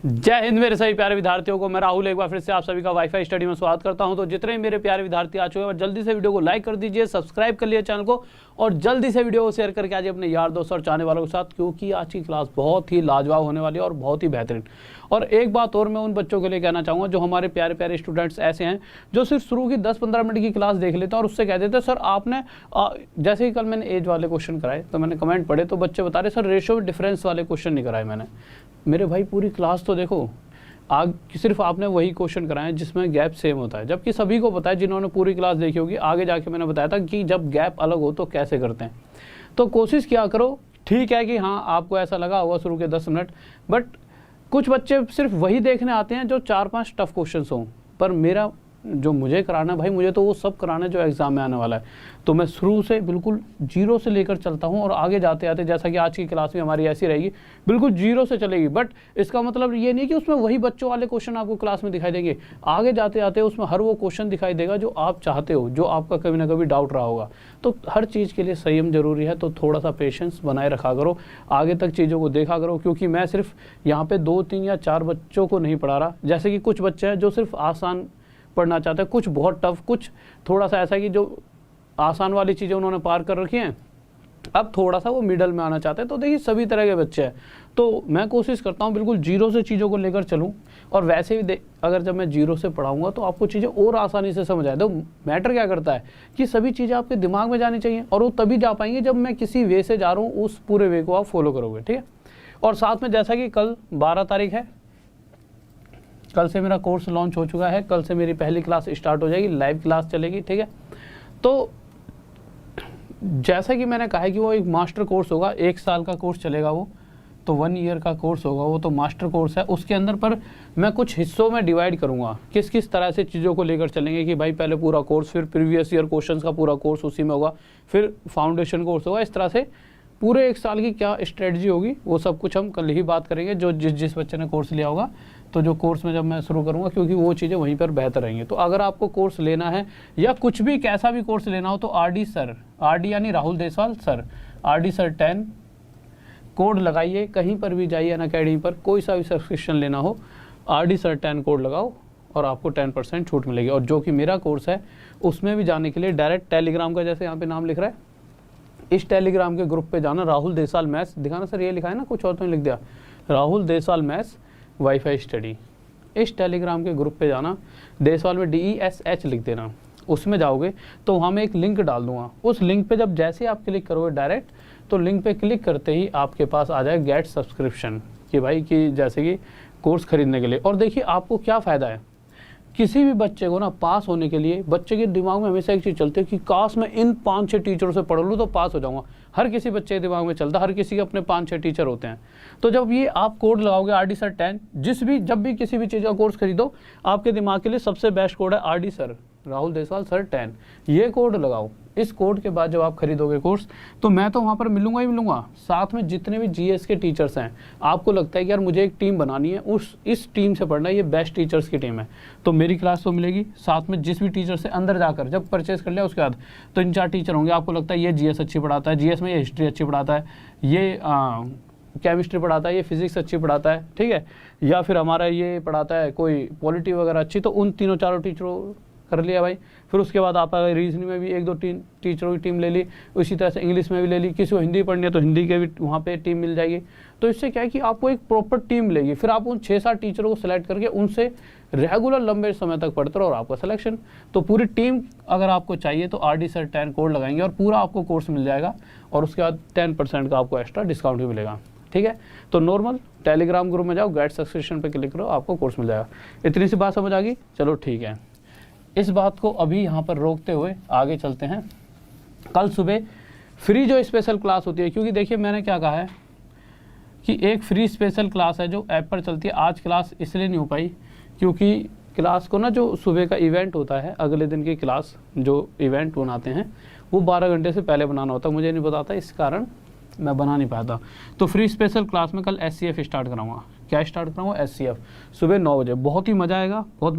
जय हिंद मेरे सभी प्यारे विद्यार्थियों को। मैं राहुल एक बार फिर से आप सभी का वाईफाई स्टडी में स्वागत करता हूं। तो जितने मेरे प्यारे विद्यार्थी आ चुके हैं जल्दी से वीडियो को लाइक कर दीजिए, सब्सक्राइब कर लीजिए चैनल को और जल्दी से वीडियो को शेयर करके आइए अपने यार दोस्त और चाहने वालों के साथ, क्योंकि आज की क्लास बहुत ही लाजवाब होने वाली है और बहुत ही बेहतरीन। और एक बात और मैं उन बच्चों के लिए कहना चाहूँगा जो हमारे प्यारे प्यारे स्टूडेंट्स ऐसे हैं जो सिर्फ शुरू की 10-15 मिनट की क्लास देख लेते हैं और उससे कह देते हैं सर आपने जैसे ही कल मैंने एज वाले क्वेश्चन कराए तो मैंने कमेंट पढ़े तो बच्चे बता रहे सर रेशियो डिफरेंस वाले क्वेश्चन नहीं कराए मैंने। मेरे भाई पूरी क्लास तो देखो, सिर्फ आपने वही क्वेश्चन कराए जिसमें गैप सेम होता है, जबकि सभी को पता है जिन्होंने पूरी क्लास देखी होगी। आगे जाके मैंने बताया था कि जब गैप अलग हो तो कैसे करते हैं। तो कोशिश किया करो। ठीक है कि हाँ आपको ऐसा लगा होगा शुरू के 10 मिनट, बट कुछ बच्चे सिर्फ वही देखने आते हैं जो 4-5 टफ क्वेश्चन हों। पर मेरा जो मुझे कराना है भाई, मुझे तो वो सब कराना है जो एग्जाम में आने वाला है। तो मैं शुरू से बिल्कुल जीरो से लेकर चलता हूँ और आगे जाते आते जैसा कि आज की क्लास में हमारी ऐसी रहेगी, बिल्कुल जीरो से चलेगी। बट इसका मतलब ये नहीं कि उसमें वही बच्चों वाले क्वेश्चन आपको क्लास में दिखाई देंगे। आगे जाते आते उसमें हर वो क्वेश्चन दिखाई देगा जो आप चाहते हो, जो आपका कभी ना कभी डाउट रहा होगा। तो हर चीज़ के लिए संयम जरूरी है, तो थोड़ा सा पेशेंस बनाए रखा करो, आगे तक चीज़ों को देखा करो। क्योंकि मैं सिर्फ यहाँ पे 2-3 या 4 बच्चों को नहीं पढ़ा रहा। जैसे कि कुछ बच्चे हैं जो सिर्फ आसान पढ़ना चाहते हैं, कुछ बहुत टफ, कुछ थोड़ा सा ऐसा कि जो आसान वाली चीज़ें उन्होंने पार कर रखी हैं, अब थोड़ा सा वो मिडल में आना चाहते हैं। तो देखिए सभी तरह के बच्चे हैं, तो मैं कोशिश करता हूँ बिल्कुल जीरो से चीज़ों को लेकर चलूँ। और वैसे भी अगर जब मैं जीरो से पढ़ाऊँगा तो आपको चीज़ें और आसानी से समझ आए। तो मैटर क्या करता है कि सभी चीज़ें आपके दिमाग में जानी चाहिए, और वो तभी जा पाएंगे जब मैं किसी वे से जा रहा हूँ, उस पूरे वे को आप फॉलो करोगे। ठीक है। और साथ में जैसा कि कल 12 तारीख है, कल से मेरा कोर्स लॉन्च हो चुका है। कल से मेरी पहली क्लास स्टार्ट हो जाएगी, लाइव क्लास चलेगी। ठीक है। तो जैसा कि मैंने कहा है कि वो एक मास्टर कोर्स होगा, 1 साल का कोर्स चलेगा वो, तो 1 ईयर का कोर्स होगा वो, तो मास्टर कोर्स है। उसके अंदर पर मैं कुछ हिस्सों में डिवाइड करूंगा, किस किस तरह से चीज़ों को लेकर चलेंगे कि भाई पहले पूरा कोर्स, फिर प्रीवियस ईयर क्वेश्चंस का पूरा कोर्स उसी में होगा, फिर फाउंडेशन कोर्स होगा। इस तरह से पूरे 1 साल की क्या स्ट्रेटजी होगी वो सब कुछ हम कल ही बात करेंगे, जो जिस बच्चे ने कोर्स लिया होगा। तो जो कोर्स में जब मैं शुरू करूंगा, क्योंकि वो चीज़ें वहीं पर बेहतर रहेंगी। तो अगर आपको कोर्स लेना है या कुछ भी कैसा भी कोर्स लेना हो तो RD सर, RD यानी Rahul Deswal sir, RD sir 10 code लगाइए। कहीं पर भी जाइए अनअकैडमी पर, कोई सा भी सब्सक्रिप्शन लेना हो, RD सर 10 कोड लगाओ और आपको 10% छूट मिलेगी। और जो कि मेरा कोर्स है उसमें भी जाने के लिए डायरेक्ट टेलीग्राम का, जैसे यहाँ पे नाम लिख रहा है, इस टेलीग्राम के ग्रुप पे जाना। राहुल देसवाल मैथ्स दिखाना सर, ये लिखा है ना, कुछ और तो नहीं लिख दिया, Rahul Deswal maths wifi study. इस टेलीग्राम के ग्रुप पे जाना, देसवाल में DESH लिख देना। उसमें जाओगे तो वहाँ मैं एक लिंक डाल दूंगा। उस लिंक पे जब जैसे ही आप क्लिक करोगे डायरेक्ट, तो लिंक पे क्लिक करते ही आपके पास आ जाए गेट सब्सक्रिप्शन कि भाई कि जैसे कि कोर्स खरीदने के लिए। और देखिए आपको क्या फ़ायदा है, किसी भी बच्चे को ना पास होने के लिए बच्चे के दिमाग में हमेशा एक चीज़ चलती है कि काश मैं इन 5-6 टीचरों से पढ़ लूँ तो पास हो जाऊँगा। हर किसी बच्चे के दिमाग में चलता है, हर किसी के अपने 5-6 टीचर होते हैं। तो जब ये आप कोड लगाओगे RD सर 10, जब भी किसी भी चीज़ का कोर्स खरीदो, आपके दिमाग के लिए सबसे बेस्ट कोड है RD sir, Rahul Deswal sir 10। ये कोड लगाओ। इस कोड के बाद जब आप खरीदोगे कोर्स, तो मैं तो वहाँ पर मिलूंगा ही मिलूंगा, साथ में जितने भी GS के टीचर्स हैं। आपको लगता है कि यार मुझे एक टीम बनानी है, इस टीम से पढ़ना है, ये बेस्ट टीचर्स की टीम है, तो मेरी क्लास तो मिलेगी। साथ में जिस भी टीचर से अंदर जाकर जब परचेस कर लिया उसके बाद तो 3-4 टीचर होंगे। आपको लगता है ये GS अच्छी पढ़ाता है, GS में ये हिस्ट्री अच्छी पढ़ाता है, ये केमिस्ट्री पढ़ाता है, ये फिजिक्स अच्छी पढ़ाता है, ठीक है, या फिर हमारा ये पढ़ाता है कोई पॉलिटी वगैरह अच्छी, तो उन 3-4 टीचरों कर लिया भाई। फिर उसके बाद आप अगर रीजनिंग में भी 1-2 टीचरों की टीम ले ली, उसी तरह से इंग्लिश में भी ले ली, किसी को हिंदी पढ़नी है तो हिंदी के भी वहाँ पे टीम मिल जाएगी। तो इससे क्या है कि आपको एक प्रॉपर टीम मिलेगी। फिर आप उन 6-7 टीचरों को सिलेक्ट करके उनसे रेगुलर लंबे समय तक पढ़ते रहो और आपका सिलेक्शन। तो पूरी टीम अगर आपको चाहिए तो RD सर 10 कोड लगाएंगे और पूरा आपको कोर्स मिल जाएगा, और उसके बाद 10% का आपको एक्स्ट्रा डिस्काउंट भी मिलेगा। ठीक है। तो नॉर्मल टेलीग्राम ग्रुप में जाओ, गेट सब्सक्रिप्शन पे क्लिक करो, आपको कोर्स मिल जाएगा। इतनी सी बात समझ आ गई? चलो ठीक है। इस बात को अभी यहाँ पर रोकते हुए आगे चलते हैं। कल सुबह फ्री जो स्पेशल क्लास होती है, क्योंकि देखिए मैंने क्या कहा है कि एक फ्री स्पेशल क्लास है जो ऐप पर चलती है। आज क्लास इसलिए नहीं हो पाई क्योंकि क्लास को ना, जो सुबह का इवेंट होता है, अगले दिन की क्लास जो इवेंट बनाते हैं वो 12 घंटे से पहले बनाना होता है, मुझे नहीं पता था, इस कारण मैं बना नहीं पाया था। तो फ्री स्पेशल क्लास में कल SCF स्टार्ट कराऊंगा। क्या स्टार्ट कराऊंगा? SCF सुबह 9 बजे। बहुत ही मज़ा आएगा, बहुत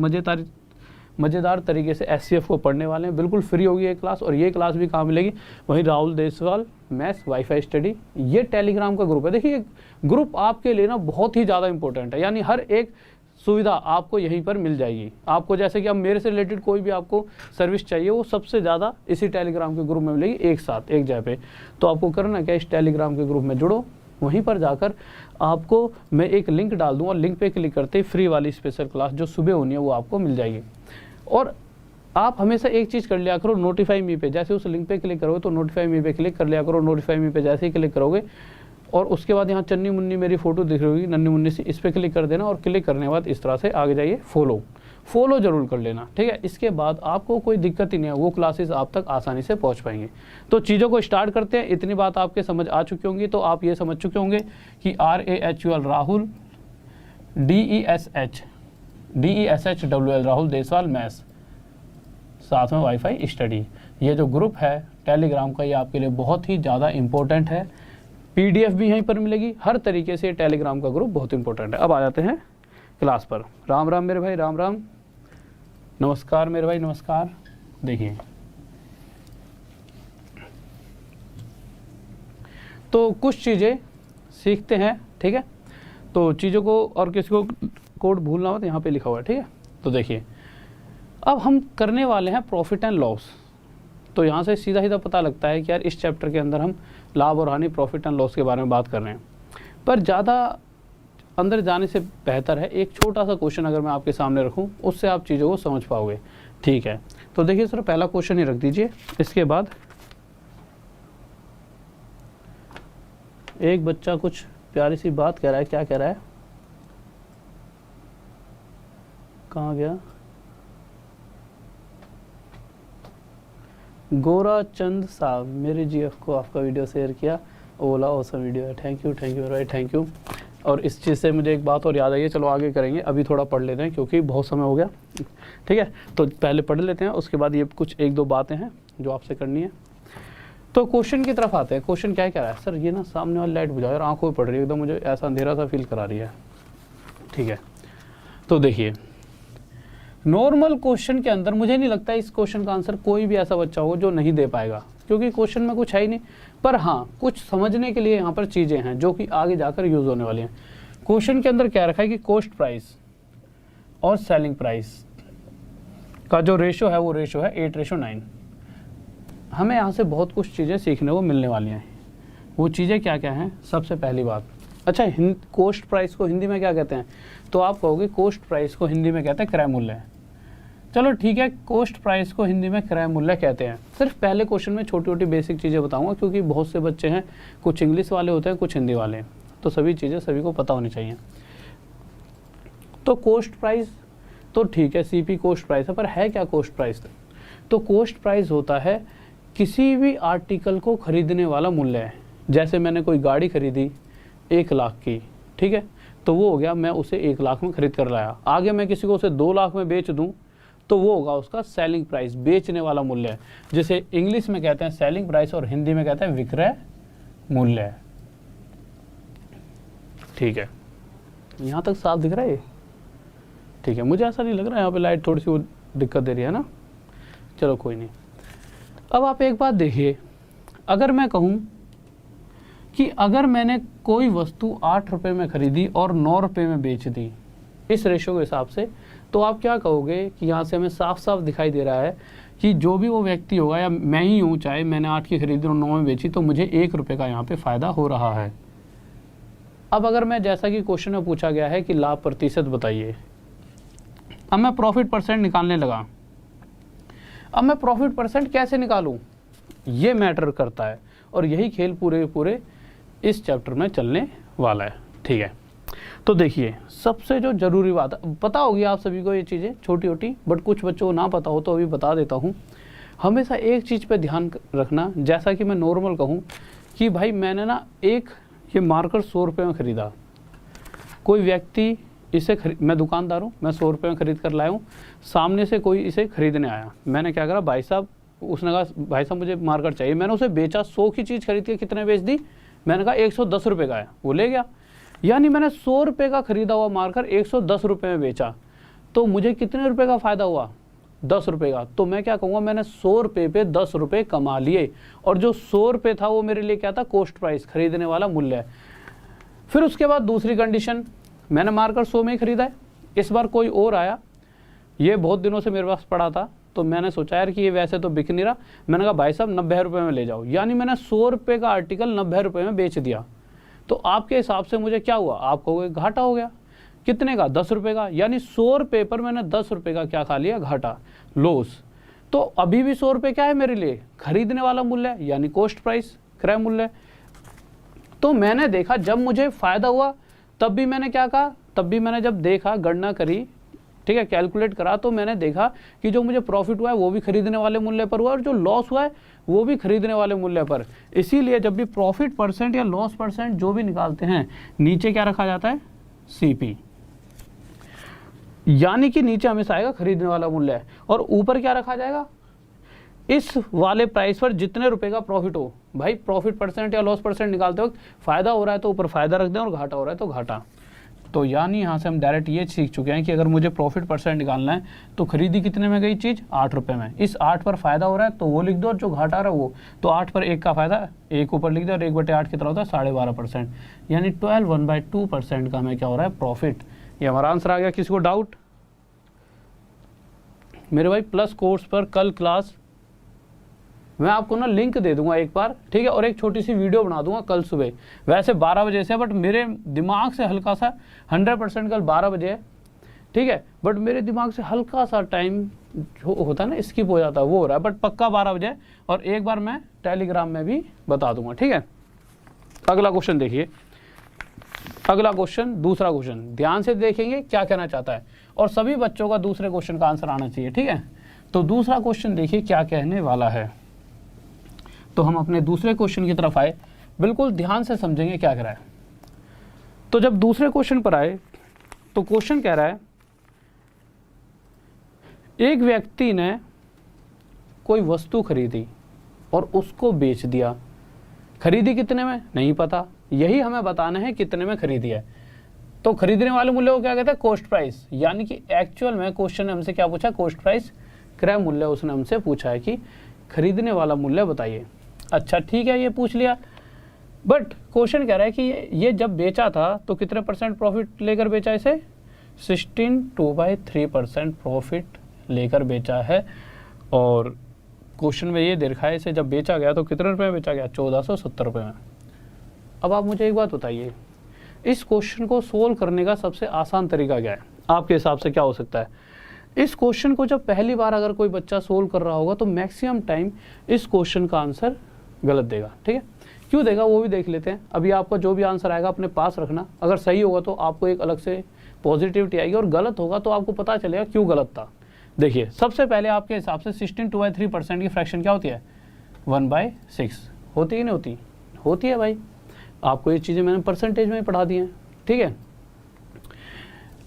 मज़ेदार तरीके से SCF को पढ़ने वाले हैं। बिल्कुल फ्री होगी ये क्लास, और ये क्लास भी कहाँ मिलेगी, वहीं Rahul Deswal maths wifi study, ये टेलीग्राम का ग्रुप है। देखिए ग्रुप आपके लिए ना बहुत ही ज़्यादा इंपॉर्टेंट है, यानी हर एक सुविधा आपको यहीं पर मिल जाएगी। आपको जैसे कि अब मेरे से रिलेटेड कोई भी आपको सर्विस चाहिए, वो सबसे ज़्यादा इसी टेलीग्राम के ग्रुप में मिलेगी, एक साथ एक जगह पे। तो आपको करना क्या, इस टेलीग्राम के ग्रुप में जुड़ो, वहीं पर जाकर आपको मैं एक लिंक डाल दूँगा, लिंक पे क्लिक करते ही फ्री वाली स्पेशल क्लास जो सुबह होनी है वो आपको मिल जाएगी। और आप हमेशा एक चीज़ कर लिया करो, नोटिफाई मी पे, जैसे उस लिंक पे क्लिक करोगे तो नोटिफाई मी पे क्लिक कर लिया करो। नोटिफाई मी पे जैसे ही क्लिक करोगे और उसके बाद यहाँ चन्नी मुन्नी मेरी फोटो दिख रही होगी, नन्नी मुन्नी सी, इस पर क्लिक कर देना, और क्लिक करने के बाद इस तरह से आगे जाइए, फॉलो जरूर कर लेना, ठीक है। इसके बाद आपको कोई दिक्कत ही नहीं है, वो क्लासेस आप तक आसानी से पहुंच पाएंगे। तो चीज़ों को स्टार्ट करते हैं। इतनी बात आपके समझ आ चुकी होंगी, तो आप ये समझ चुके होंगे कि RAHUL Rahul, DESHWL Rahul Deswal maths, साथ में वाईफाई स्टडी, ये जो ग्रुप है टेलीग्राम का, ये आपके लिए बहुत ही ज़्यादा इंपॉर्टेंट है। PDF भी यहीं पर मिलेगी, हर तरीके से टेलीग्राम का ग्रुप बहुत इंपॉर्टेंट है। अब आ जाते हैं क्लास पर। राम राम मेरे भाई, राम राम, नमस्कार मेरे भाई, नमस्कार। देखिए तो कुछ चीज़ें सीखते हैं, ठीक है। तो चीज़ों को, और किसी को कोड भूलना हो तो यहाँ पे लिखा हुआ है, ठीक है। तो देखिए अब हम करने वाले हैं प्रॉफिट एंड लॉस। तो यहाँ से सीधा सीधा पता लगता है कि यार इस चैप्टर के अंदर हम लाभ और हानि, प्रॉफिट एंड लॉस के बारे में बात कर रहे हैं। पर ज़्यादा अंदर जाने से बेहतर है एक छोटा सा क्वेश्चन अगर मैं आपके सामने रखूं, उससे आप चीज़ों को समझ पाओगे, ठीक है। तो देखिए सर, पहला क्वेश्चन ही रख दीजिए। इसके बाद एक बच्चा कुछ प्यारी सी बात कह रहा है, क्या कह रहा है, कहाँ गया, गोरा चंद साहब, मेरे GF को आपका वीडियो शेयर किया, ओला औसम वीडियो है, थैंक यू भाई, थैंक यू। और इस चीज़ से मुझे एक बात और याद आई है, चलो आगे करेंगे, अभी थोड़ा पढ़ लेते हैं क्योंकि बहुत समय हो गया, ठीक है। तो पहले पढ़ लेते हैं, उसके बाद ये कुछ एक दो बातें हैं जो आपसे करनी है। तो क्वेश्चन की तरफ आते हैं। क्वेश्चन क्या कह रहा है, सर ये ना सामने वाली लाइट बुझाओ यार, आंखों में पड़ रही है एकदम, मुझे ऐसा अंधेरा सा फील करा रही है, ठीक है। तो देखिए नॉर्मल क्वेश्चन के अंदर मुझे नहीं लगता इस क्वेश्चन का आंसर कोई भी ऐसा बच्चा हो जो नहीं दे पाएगा, क्योंकि क्वेश्चन में कुछ है ही नहीं। पर हाँ, कुछ समझने के लिए यहाँ पर चीज़ें हैं जो कि आगे जाकर यूज़ होने वाली हैं। क्वेश्चन के अंदर क्या रखा है कि कॉस्ट प्राइस और सेलिंग प्राइस का जो रेशो है वो रेशो है 8:9। हमें यहाँ से बहुत कुछ चीज़ें सीखने को मिलने वाली हैं। वो चीज़ें क्या क्या हैं, सबसे पहली बात, अच्छा कॉस्ट प्राइस को हिंदी में क्या कहते हैं, तो आप कहोगे कॉस्ट प्राइस को हिंदी में कहते हैं क्रय मूल्य। चलो ठीक है, कॉस्ट प्राइस को हिंदी में क्रय मूल्य कहते हैं। सिर्फ पहले क्वेश्चन में छोटी छोटी बेसिक चीज़ें बताऊंगा, क्योंकि बहुत से बच्चे हैं, कुछ इंग्लिश वाले होते हैं, कुछ हिंदी वाले, तो सभी चीज़ें सभी को पता होनी चाहिए। तो कॉस्ट प्राइस तो ठीक है, CP कॉस्ट प्राइस है, पर है क्या कॉस्ट प्राइस? तो कॉस्ट प्राइस होता है किसी भी आर्टिकल को खरीदने वाला मूल्य है। जैसे मैंने कोई गाड़ी खरीदी 1 लाख की, ठीक है, तो वो हो गया मैं उसे 1 लाख में खरीद कर लाया। आगे मैं किसी को उसे 2 लाख में बेच दूं तो वो होगा उसका सेलिंग प्राइस, बेचने वाला मूल्य है, जिसे इंग्लिश में कहते हैं सेलिंग प्राइस और हिंदी में कहते हैं विक्रय मूल्य, ठीक है। यहाँ तक साफ दिख रहा है, ठीक है। मुझे ऐसा नहीं लग रहा है यहाँ पे लाइट थोड़ी सी वो दिक्कत दे रही है ना, चलो कोई नहीं। अब आप एक बात देखिए, अगर मैं कहूँ कि अगर मैंने कोई वस्तु 8 रुपये में खरीदी और 9 रुपये में बेच दी, इस रेशो के हिसाब से, तो आप क्या कहोगे कि यहाँ से हमें साफ साफ दिखाई दे रहा है कि जो भी वो व्यक्ति होगा, या मैं ही हूँ, चाहे मैंने 8 की खरीदी और 9 में बेची, तो मुझे 1 रुपये का यहाँ पे फ़ायदा हो रहा है। अब अगर मैं, जैसा कि क्वेश्चन में पूछा गया है कि लाभ प्रतिशत बताइए, अब मैं प्रॉफिट परसेंट निकालने लगा। अब मैं प्रॉफिट परसेंट कैसे निकालूं, ये मैटर करता है, और यही खेल पूरे पूरे इस चैप्टर में चलने वाला है, ठीक है। तो देखिए सबसे जो ज़रूरी बात है, पता होगी आप सभी को ये चीज़ें छोटी छोटी, बट कुछ बच्चों को ना पता हो तो अभी बता देता हूँ। हमेशा एक चीज़ पे ध्यान रखना, जैसा कि मैं नॉर्मल कहूँ कि भाई मैंने ना ये मार्कर 100 रुपये में ख़रीदा, कोई व्यक्ति इसे मैं दुकानदार हूँ, मैं 100 रुपये में ख़रीद कर लाया हूँ, सामने से कोई इसे ख़रीदने आया, मैंने क्या करा, भाई साहब, उसने कहा भाई साहब मुझे मार्कर चाहिए, मैंने उसे बेचा, 100 की चीज़ खरीद के कितने बेच दी, मैंने कहा 110 रुपये का है, वो ले गया। यानी मैंने 100 रुपये का खरीदा हुआ मार्कर 110 रुपये में बेचा, तो मुझे कितने रुपये का फ़ायदा हुआ, 10 रुपये का, तो मैं क्या कहूँगा, मैंने 100 रुपये पे 10 रुपये कमा लिए। और जो 100 रुपये था वो मेरे लिए क्या था, कॉस्ट प्राइस, खरीदने वाला मूल्य है। फिर उसके बाद दूसरी कंडीशन, मैंने मार्कर 100 में ही खरीदा है। इस बार कोई और आया, ये बहुत दिनों से मेरे पास पड़ा था, तो मैंने सोचा यार कि ये वैसे तो बिक नहीं रहा, मैंने कहा भाई साहब 90 रुपये में ले जाओ, यानी मैंने 100 रुपये का आर्टिकल 90 रुपये में बेच दिया। तो आपके हिसाब से मुझे क्या हुआ, आप कहोगे घाटा हो गया। कितने का, 10 रुपये का, यानी 100 रुपये पर मैंने 10 रुपये का क्या खा लिया, घाटा, लॉस। तो अभी भी 100 रुपये क्या है मेरे लिए, खरीदने वाला मूल्य है, यानी कॉस्ट प्राइस, क्रय मूल्य। तो मैंने देखा जब मुझे फ़ायदा हुआ तब भी मैंने क्या कहा, तब भी मैंने जब देखा, गणना करी, ठीक है, कैलकुलेट करा, तो मैंने देखा कि जो मुझे प्रॉफिट हुआ है वो भी खरीदने वाले मूल्य पर हुआ और जो लॉस हुआ है वो भी खरीदने वाले मूल्य पर। इसीलिए जब भी प्रॉफिट परसेंट या लॉस परसेंट जो भी निकालते हैं, नीचे क्या रखा जाता है, सीपी, यानी कि नीचे हमेशा आएगा खरीदने वाला मूल्य है, और ऊपर क्या रखा जाएगा, इस वाले प्राइस पर जितने रुपए का प्रॉफिट हो। भाई प्रॉफिट परसेंट या लॉस परसेंट निकालते वक्त फायदा हो रहा है तो ऊपर फायदा रख दें और घाटा हो रहा है तो घाटा। तो यानी यहाँ से हम डायरेक्ट ये सीख चुके हैं कि अगर मुझे प्रॉफिट परसेंट निकालना है तो खरीदी कितने में गई चीज़, 8 रुपये में। इस 8 पर फायदा हो रहा है तो वो लिख दो, और जो घाटा आ रहा है वो, तो 8 पर 1 का फायदा 1 ऊपर लिख दो, और 1/8 कितना होता है, 12.5%, यानी 12/2% का हमें क्या हो रहा है, प्रॉफिट। ये हमारा आंसर आ गया। किसी को डाउट? मेरे भाई प्लस कोर्स पर कल क्लास मैं आपको ना लिंक दे दूंगा एक बार, ठीक है, और एक छोटी सी वीडियो बना दूंगा कल सुबह। वैसे 12 बजे से, बट मेरे दिमाग से हल्का सा 100% कल 12 बजे है, ठीक है, बट मेरे दिमाग से हल्का सा टाइम जो होता है ना स्किप हो जाता है, वो हो रहा है, बट पक्का 12 बजे। और एक बार मैं टेलीग्राम में भी बता दूंगा, ठीक है। अगला क्वेश्चन देखिए, अगला क्वेश्चन, दूसरा क्वेश्चन, ध्यान से देखेंगे क्या कहना चाहता है, और सभी बच्चों का दूसरे क्वेश्चन का आंसर आना चाहिए, ठीक है। तो दूसरा क्वेश्चन देखिए क्या कहने वाला है। तो हम अपने दूसरे क्वेश्चन की तरफ आए, बिल्कुल ध्यान से समझेंगे क्या कह रहा है। तो जब दूसरे क्वेश्चन पर आए तो क्वेश्चन कह रहा है, एक व्यक्ति ने कोई वस्तु खरीदी और उसको बेच दिया। खरीदी कितने में नहीं पता, यही हमें बताना है कितने में खरीदी है। तो खरीदने वाले मूल्य को क्या कहते हैं, कॉस्ट प्राइस, यानी कि एक्चुअल में क्वेश्चन ने हमसे क्या पूछा, कॉस्ट प्राइस, क्रय मूल्य उसने हमसे पूछा है कि खरीदने वाला मूल्य बताइए। अच्छा ठीक है, ये पूछ लिया, बट क्वेश्चन कह रहा है कि ये जब बेचा था तो कितने परसेंट प्रॉफिट लेकर बेचा, इसे 16/2/3% प्रॉफिट लेकर बेचा है। और क्वेश्चन में ये दे रखा है इसे जब बेचा गया तो कितने रुपए में बेचा गया, 1470 रुपये में। अब आप मुझे एक बात बताइए, इस क्वेश्चन को सोल्व करने का सबसे आसान तरीका क्या है, आपके हिसाब से क्या हो सकता है। इस क्वेश्चन को जब पहली बार अगर कोई बच्चा सोल्व कर रहा होगा तो मैक्सिमम टाइम इस क्वेश्चन का आंसर गलत देगा, ठीक है। क्यों देगा वो भी देख लेते हैं। अभी आपका जो भी आंसर आएगा अपने पास रखना, अगर सही होगा तो आपको एक अलग से पॉजिटिविटी आएगी, और गलत होगा तो आपको पता चलेगा क्यों गलत था। देखिए सबसे पहले आपके हिसाब से 16/2/3% की फ्रैक्शन क्या होती है, 1/6 होती है, नहीं होती, होती है भाई। आपको ये चीज़ें मैंने परसेंटेज में पढ़ा दी हैं, ठीक है।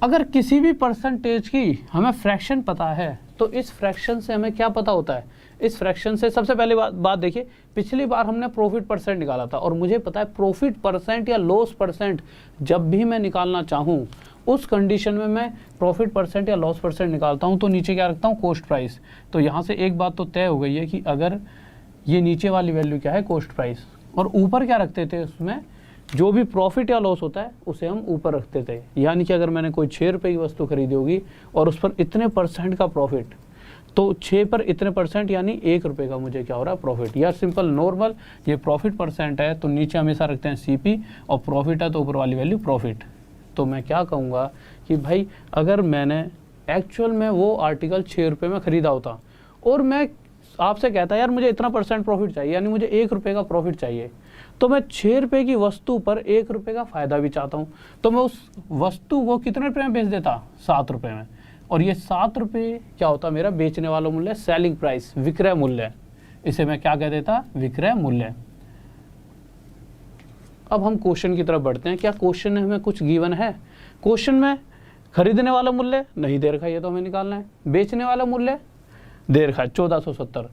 अगर किसी भी परसेंटेज की हमें फ्रैक्शन पता है तो इस फ्रैक्शन से हमें क्या पता होता है, इस फ्रैक्शन से सबसे पहले बात देखिए, पिछली बार हमने प्रॉफिट परसेंट निकाला था, और मुझे पता है प्रॉफिट परसेंट या लॉस परसेंट जब भी मैं निकालना चाहूँ उस कंडीशन में मैं प्रॉफिट परसेंट या लॉस परसेंट निकालता हूँ तो नीचे क्या रखता हूँ, कॉस्ट प्राइस। तो यहाँ से एक बात तो तय हो गई है कि अगर ये नीचे वाली वैल्यू क्या है, कॉस्ट प्राइस, और ऊपर क्या रखते थे, उसमें जो भी प्रॉफिट या लॉस होता है उसे हम ऊपर रखते थे। यानी कि अगर मैंने कोई 6 रुपये की वस्तु खरीदी होगी और उस पर इतने परसेंट का प्रॉफिट, तो 6 पर इतने परसेंट यानी 1 रुपये का मुझे क्या हो रहा है, प्रॉफिट। या सिंपल नॉर्मल, ये प्रॉफिट परसेंट है तो नीचे हमेशा रखते हैं सीपी, और प्रॉफिट है तो ऊपर वाली वैल्यू प्रॉफिट। तो मैं क्या कहूँगा कि भाई अगर मैंने एक्चुअल में वो आर्टिकल 6 रुपये में ख़रीदा होता और मैं आपसे कहता यार मुझे इतना परसेंट प्रॉफिट चाहिए, यानी मुझे 1 रुपये का प्रॉफिट चाहिए, तो मैं 6 रुपये की वस्तु पर 1 रुपये का फ़ायदा भी चाहता हूँ, तो मैं उस वस्तु को कितने रुपये में बेच देता, 7 रुपये में। और ये 7 रुपये क्या होता मेरा बेचने वाला मूल्य, सेलिंग प्राइस, विक्रय मूल्य। इसे मैं क्या कह देता, विक्रय मूल्य। अब हम क्वेश्चन की तरफ बढ़ते हैं। क्या क्वेश्चन में हमें कुछ गिवन है? क्वेश्चन में खरीदने वाला मूल्य नहीं दे रखा, ये तो हमें निकालना है। बेचने वाला मूल्य दे रखा है 1470।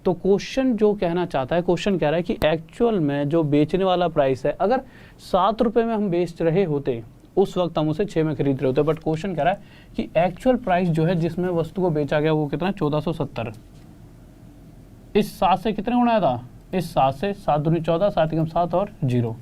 तो क्वेश्चन जो कहना चाहता है, क्वेश्चन कह रहा है कि एक्चुअल में जो बेचने वाला प्राइस है, अगर 7 रुपये में हम बेच रहे होते उस वक्त हम उसे 6 में खरीद रहे होते हैं। बट क्वेश्चन कह रहा है कि एक्चुअल प्राइस जो है जिसमें वस्तु को बेचा गया वो कितना 1470। इस 7 से कितने गुना था, इस 7 से 7 दूनी 14, 7 एकम 7 और 0।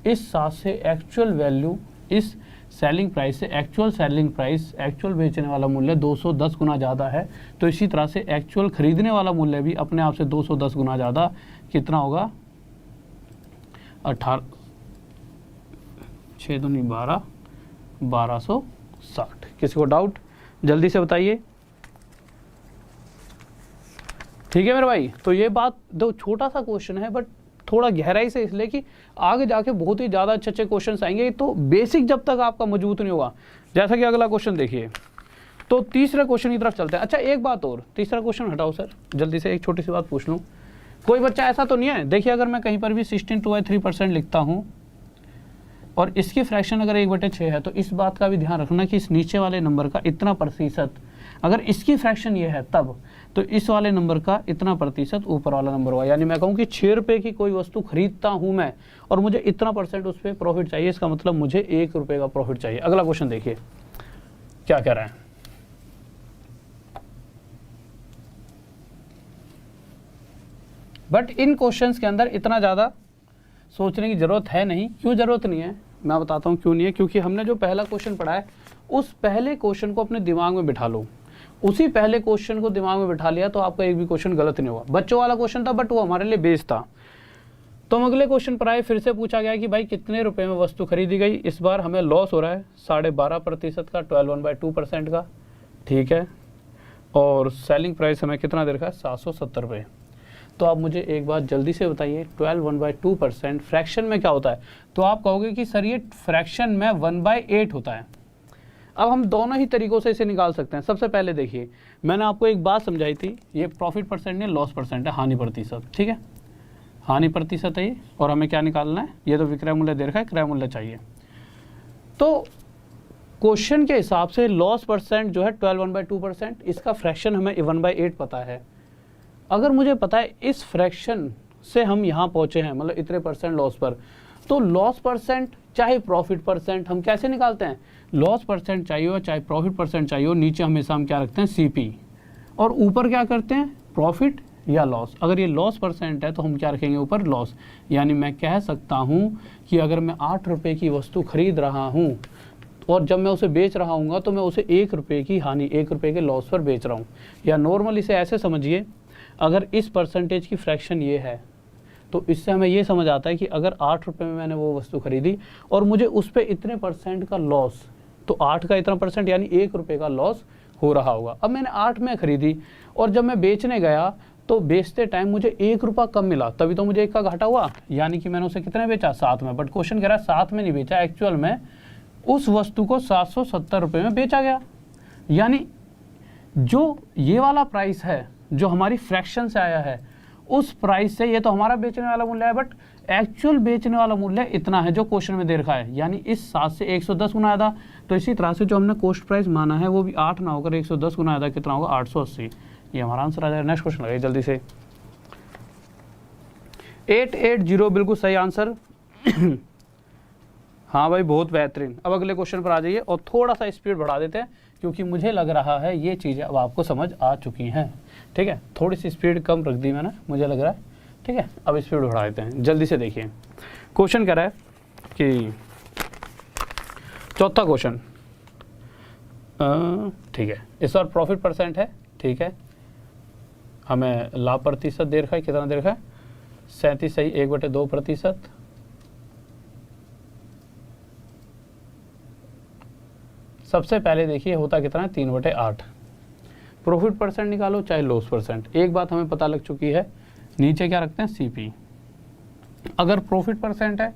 इस 7 से एक्चुअल वैल्यू, इस सेलिंग प्राइस से एक्चुअल सेलिंग प्राइस, एक्चुअल बेचने वाला मूल्य 210 गुना ज़्यादा है। तो इसी तरह से एक्चुअल खरीदने वाला मूल्य भी अपने आप से 210 गुना ज़्यादा कितना होगा, 18 6 दूनी 12, 1260। किसी को डाउट जल्दी से बताइए। ठीक है मेरे भाई, तो ये बात दो छोटा सा क्वेश्चन है बट थोड़ा गहराई से, इसलिए कि आगे जाके बहुत ही ज़्यादा अच्छे अच्छे क्वेश्चंस आएंगे। तो बेसिक जब तक आपका मजबूत नहीं होगा, जैसा कि अगला क्वेश्चन देखिए, तो तीसरे क्वेश्चन की तरफ चलते हैं। अच्छा एक बात और, तीसरा क्वेश्चन हटाओ सर, जल्दी से एक छोटी सी बात पूछ लूँ। कोई बच्चा ऐसा तो नहीं है, देखिए अगर मैं कहीं पर भी 16/3% लिखता हूँ और इसकी फ्रैक्शन अगर 1/6 है, तो इस बात का भी ध्यान रखना कि इस नीचे वाले नंबर का इतना प्रतिशत, अगर इसकी फ्रैक्शन ये है तब, तो इस वाले नंबर का इतना प्रतिशत ऊपर वाला नंबर हुआ। यानी मैं कहूँ कि 6 रुपये की कोई वस्तु खरीदता हूँ मैं और मुझे इतना % उस पर प्रॉफिट चाहिए, इसका मतलब मुझे 1 रुपये का प्रॉफिट चाहिए। अगला क्वेश्चन देखिए क्या कह रहा है। बट इन क्वेश्चंस के अंदर इतना ज़्यादा सोचने की ज़रूरत है नहीं। क्यों ज़रूरत नहीं है, मैं बताता हूँ क्यों नहीं है। क्योंकि हमने जो पहला क्वेश्चन पढ़ा है, उस पहले क्वेश्चन को अपने दिमाग में बिठा लो। उसी पहले क्वेश्चन को दिमाग में बिठा लिया तो आपका एक भी क्वेश्चन गलत नहीं होगा। बच्चों वाला क्वेश्चन था बट वो हमारे लिए बेस था। तो हम अगले क्वेश्चन पर आए, फिर से पूछा गया कि भाई कितने रुपए में वस्तु खरीदी गई। इस बार हमें लॉस हो रहा है 12.5% का, 12/2% का, ठीक है। और सेलिंग प्राइस हमें कितना दे रखा है, 770 रुपये। तो आप मुझे एक बात जल्दी से बताइए, 12/2% फ्रैक्शन में क्या होता है। तो आप कहोगे कि सर ये फ्रैक्शन में 1/8 होता है। अब हम दोनों ही तरीकों से इसे निकाल सकते हैं। सबसे पहले देखिए, मैंने आपको एक बात समझाई थी, ये प्रॉफिट परसेंट नहीं, लॉस परसेंट है, हानि प्रतिशत, ठीक है। हानि प्रतिशत है ये, और हमें क्या निकालना है, ये तो विक्रय मूल्य दे रखा है, क्रय मूल्य चाहिए। तो क्वेश्चन के हिसाब से लॉस परसेंट जो है 12/2%, इसका फ्रैक्शन हमें 1/8 पता है। अगर मुझे पता है इस फ्रैक्शन से हम यहाँ पहुँचे हैं, मतलब इतने % लॉस पर, तो लॉस परसेंट चाहे प्रॉफिट परसेंट हम कैसे निकालते हैं, लॉस परसेंट चाहिए हो चाहे प्रॉफिट परसेंट चाहिए हो, नीचे हमेशा हम क्या रखते हैं CP, और ऊपर क्या करते हैं प्रॉफिट या लॉस। अगर ये लॉस परसेंट है तो हम क्या रखेंगे ऊपर, लॉस। यानी मैं कह सकता हूँ कि अगर मैं 8 रुपये की वस्तु खरीद रहा हूँ और जब मैं उसे बेच रहा हूँ तो मैं उसे 1 रुपये की हानि, 1 रुपये के लॉस पर बेच रहा हूँ। या नॉर्मल इसे ऐसे समझिए, अगर इस परसेंटेज की फ्रैक्शन ये है तो इससे हमें ये समझ आता है कि अगर 8 रुपये में मैंने वो वस्तु खरीदी और मुझे उस पर इतने % का लॉस, तो 8 का इतना % यानी 1 रुपये का लॉस हो रहा होगा। अब मैंने 8 में खरीदी और जब मैं बेचने गया तो बेचते टाइम मुझे 1 रुपया कम मिला, तभी तो मुझे 1 का घाटा हुआ। यानी कि मैंने उसे कितने बेचा, 7 में। बट क्वेश्चन कह रहा है 7 में नहीं बेचा, एक्चुअल में उस वस्तु को 770 रुपये में बेचा गया। यानी जो ये वाला प्राइस है जो हमारी फ्रैक्शन से आया है, उस प्राइस से, ये तो हमारा बेचने वाला मूल्य है, बट एक्चुअल बेचने वाला मूल्य इतना है जो क्वेश्चन में दे रखा है। यानी इस 7 से 110 गुना आया। तो इसी तरह से जो हमने कॉस्ट प्राइस माना है वो भी 8 ना होकर 110 गुना आया, कितना होगा 880। ये हमारा आंसर आ जाएगा। नेक्स्ट क्वेश्चन लगाइए जल्दी से। 880 बिल्कुल सही आंसर। हाँ भाई बहुत बेहतरीन। अब अगले क्वेश्चन पर आ जाइए और थोड़ा सा स्पीड बढ़ा देते हैं क्योंकि मुझे लग रहा है ये चीज़ें अब आपको समझ आ चुकी हैं, ठीक है। थोड़ी सी स्पीड कम रख दी मैंने, मुझे लग रहा है, ठीक है। अब स्पीड बढ़ा देते हैं, जल्दी से देखिए। क्वेश्चन कह रहा है कि चौथा क्वेश्चन, ठीक है, इस बार प्रॉफिट परसेंट है, ठीक है। हमें लाभ प्रतिशत दे रखा है, कितना दे रखा है 37 सही 1/2%। सबसे पहले देखिए होता कितना है 3/8। प्रॉफिट परसेंट निकालो चाहे लॉस परसेंट। एक बात हमें पता लग चुकी है, नीचे क्या रखते हैं CP। अगर प्रॉफिट परसेंट है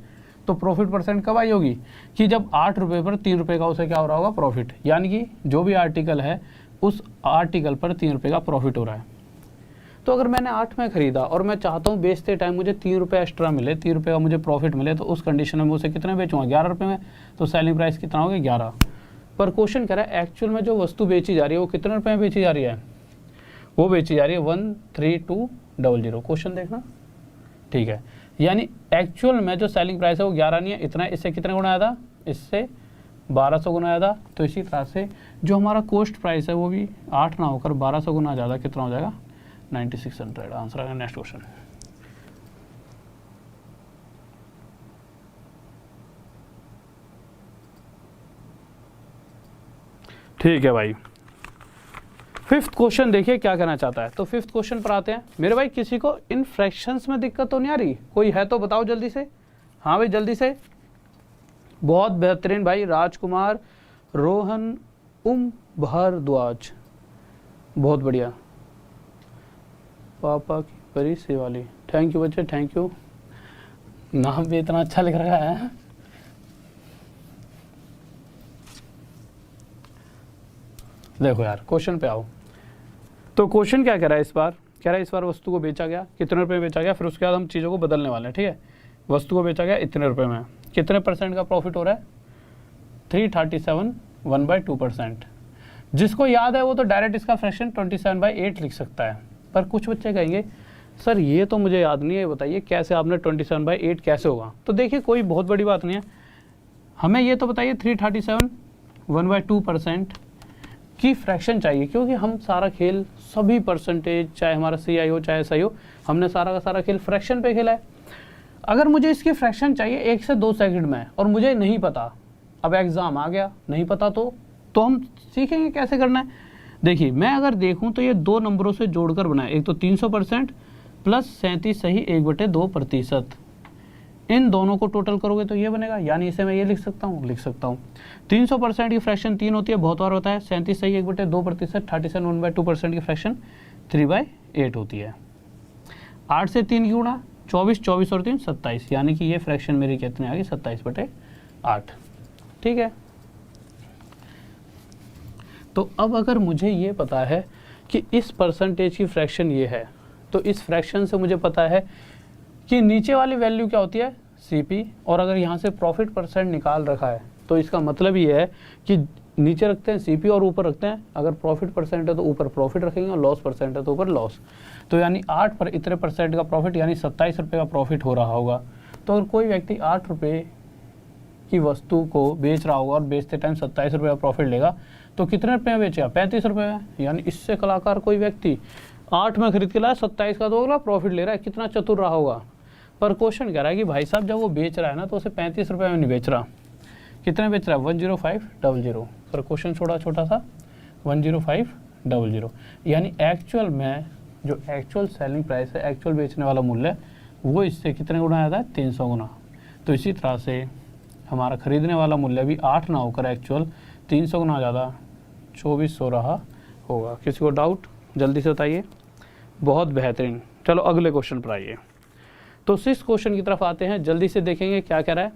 तो प्रॉफिट परसेंट कब आई होगी कि जब 8 रुपये पर 3 रुपये का उसे क्या हो रहा होगा प्रॉफिट। यानी कि जो भी आर्टिकल है उस आर्टिकल पर 3 रुपये का प्रॉफिट हो रहा है। तो अगर मैंने 8 में खरीदा और मैं चाहता हूँ बेचते टाइम मुझे 3 रुपये एक्स्ट्रा मिले, 3 रुपये का मुझे प्रॉफिट मिले, तो उस कंडीशन में मैं उसे कितने बेचूंगा 11 रुपये में। तो सेलिंग प्राइस कितना होगा 11। पर क्वेश्चन कह रहा है एक्चुअल में जो वस्तु बेची जा रही है वो कितने रुपए में बेची जा रही है, वो बेची जा रही है 13200। क्वेश्चन देखना, ठीक है। यानी एक्चुअल में जो सेलिंग प्राइस है वो 11 नहीं है, इतना, इससे कितने गुना आया था, इससे 1200 गुना ज़्यादा। तो इसी तरह से जो हमारा कॉस्ट प्राइस है वो भी 8 ना होकर 1200 गुना ज़्यादा कितना हो जाएगा 9600। आंसर आएगा नेक्स्ट क्वेश्चन। ठीक है भाई, फिफ्थ क्वेश्चन देखिए क्या कहना चाहता है। तो फिफ्थ क्वेश्चन पर आते हैं। मेरे भाई किसी को इन फ्रैक्शंस में दिक्कत तो नहीं आ रही? कोई है तो बताओ जल्दी से। हाँ भाई जल्दी से। बहुत बेहतरीन भाई, राजकुमार, रोहन, भारद्वाज, बहुत बढ़िया। पापा की परी सेवाली, थैंक यू बच्चे, थैंक यू। नाम भी इतना अच्छा लिख रहा है। देखो यार क्वेश्चन पे आओ। तो क्वेश्चन क्या कह रहा है इस बार? कह रहा है इस बार वस्तु को बेचा गया, कितने रुपए में बेचा गया, फिर उसके बाद हम चीज़ों को बदलने वाले हैं। ठीक है, वस्तु को बेचा गया इतने रुपए में, कितने % का प्रॉफिट हो रहा है? 337, 1/2%। जिसको याद है वो तो डायरेक्ट इसका फ्रैक्शन 27/8 लिख सकता है। पर कुछ बच्चे कहेंगे सर ये तो मुझे याद नहीं है, बताइए कैसे आपने 27/8 कैसे होगा? तो देखिए कोई बहुत बड़ी बात नहीं है, हमें ये तो बताइए 337, 1/2% की फ्रैक्शन चाहिए, क्योंकि हम सारा खेल सभी परसेंटेज, चाहे हमारा CI हो चाहे SI हो, हमने सारा का सारा खेल फ्रैक्शन पे खेला है। अगर मुझे इसकी फ्रैक्शन चाहिए 1 से 2 सेकंड में और मुझे नहीं पता, अब एग्ज़ाम आ गया, नहीं पता तो हम सीखेंगे कैसे करना है। देखिए मैं अगर देखूं तो ये 2 नंबरों से जोड़कर बनाए, एक तो 300% प्लस 37 सही 1/2%। इन दोनों को टोटल करोगे तो ये बनेगा, यानी इसे मैं ये लिख सकता हूँ 300% की फ्रैक्शन 3 होती है, बहुत बार होता है। 37 सही 1/2%, 37 1/2% की फ्रैक्शन 3/8 होती है। 8 से 3 की गुणा 24, 24 और 3 27, यानी कि ये फ्रैक्शन मेरी कितनी आ गई 27/8। ठीक है, तो अब अगर मुझे ये पता है कि इस परसेंटेज की फ्रैक्शन ये है, तो इस फ्रैक्शन से मुझे पता है कि नीचे वाली वैल्यू क्या होती है CP, और अगर यहाँ से प्रॉफिट % निकाल रखा है तो इसका मतलब ये है कि नीचे रखते हैं CP और ऊपर रखते हैं, अगर प्रॉफिट % है तो ऊपर प्रॉफिट रखेंगे और लॉस % है तो ऊपर लॉस। तो यानी 8 पर इतने % का प्रॉफिट, यानी 27 रुपये का प्रॉफिट हो रहा होगा। तो अगर कोई व्यक्ति 8 रुपये की वस्तु को बेच रहा होगा और बेचते टाइम 27 रुपये का प्रॉफिट लेगा, तो कितने रुपये में बेचेगा? 35 रुपये में। यानी इससे कलाकार कोई व्यक्ति 8 में खरीद के लाया, 27 का तो अगला प्रॉफिट ले रहा है, कितना चतुर रहा होगा। पर क्वेश्चन कह रहा है कि भाई साहब जब वो बेच रहा है ना तो उसे 35 रुपये में नहीं बेच रहा, कितने बेच रहा है? 10500। सर क्वेश्चन छोटा सा 10500, यानी एक्चुअल में जो एक्चुअल सेलिंग प्राइस है, एक्चुअल बेचने वाला मूल्य, वो इससे कितने गुना आता है? 300 गुना। तो इसी तरह से हमारा खरीदने वाला मूल्य भी 8 ना होकर एक्चुअल 300 गुना ज़्यादा 2400 रहा होगा। किसी को डाउट जल्दी से बताइए। बहुत बेहतरीन, चलो अगले क्वेश्चन पर आइए। तो 6 क्वेश्चन की तरफ आते हैं, जल्दी से देखेंगे क्या कह रहा है।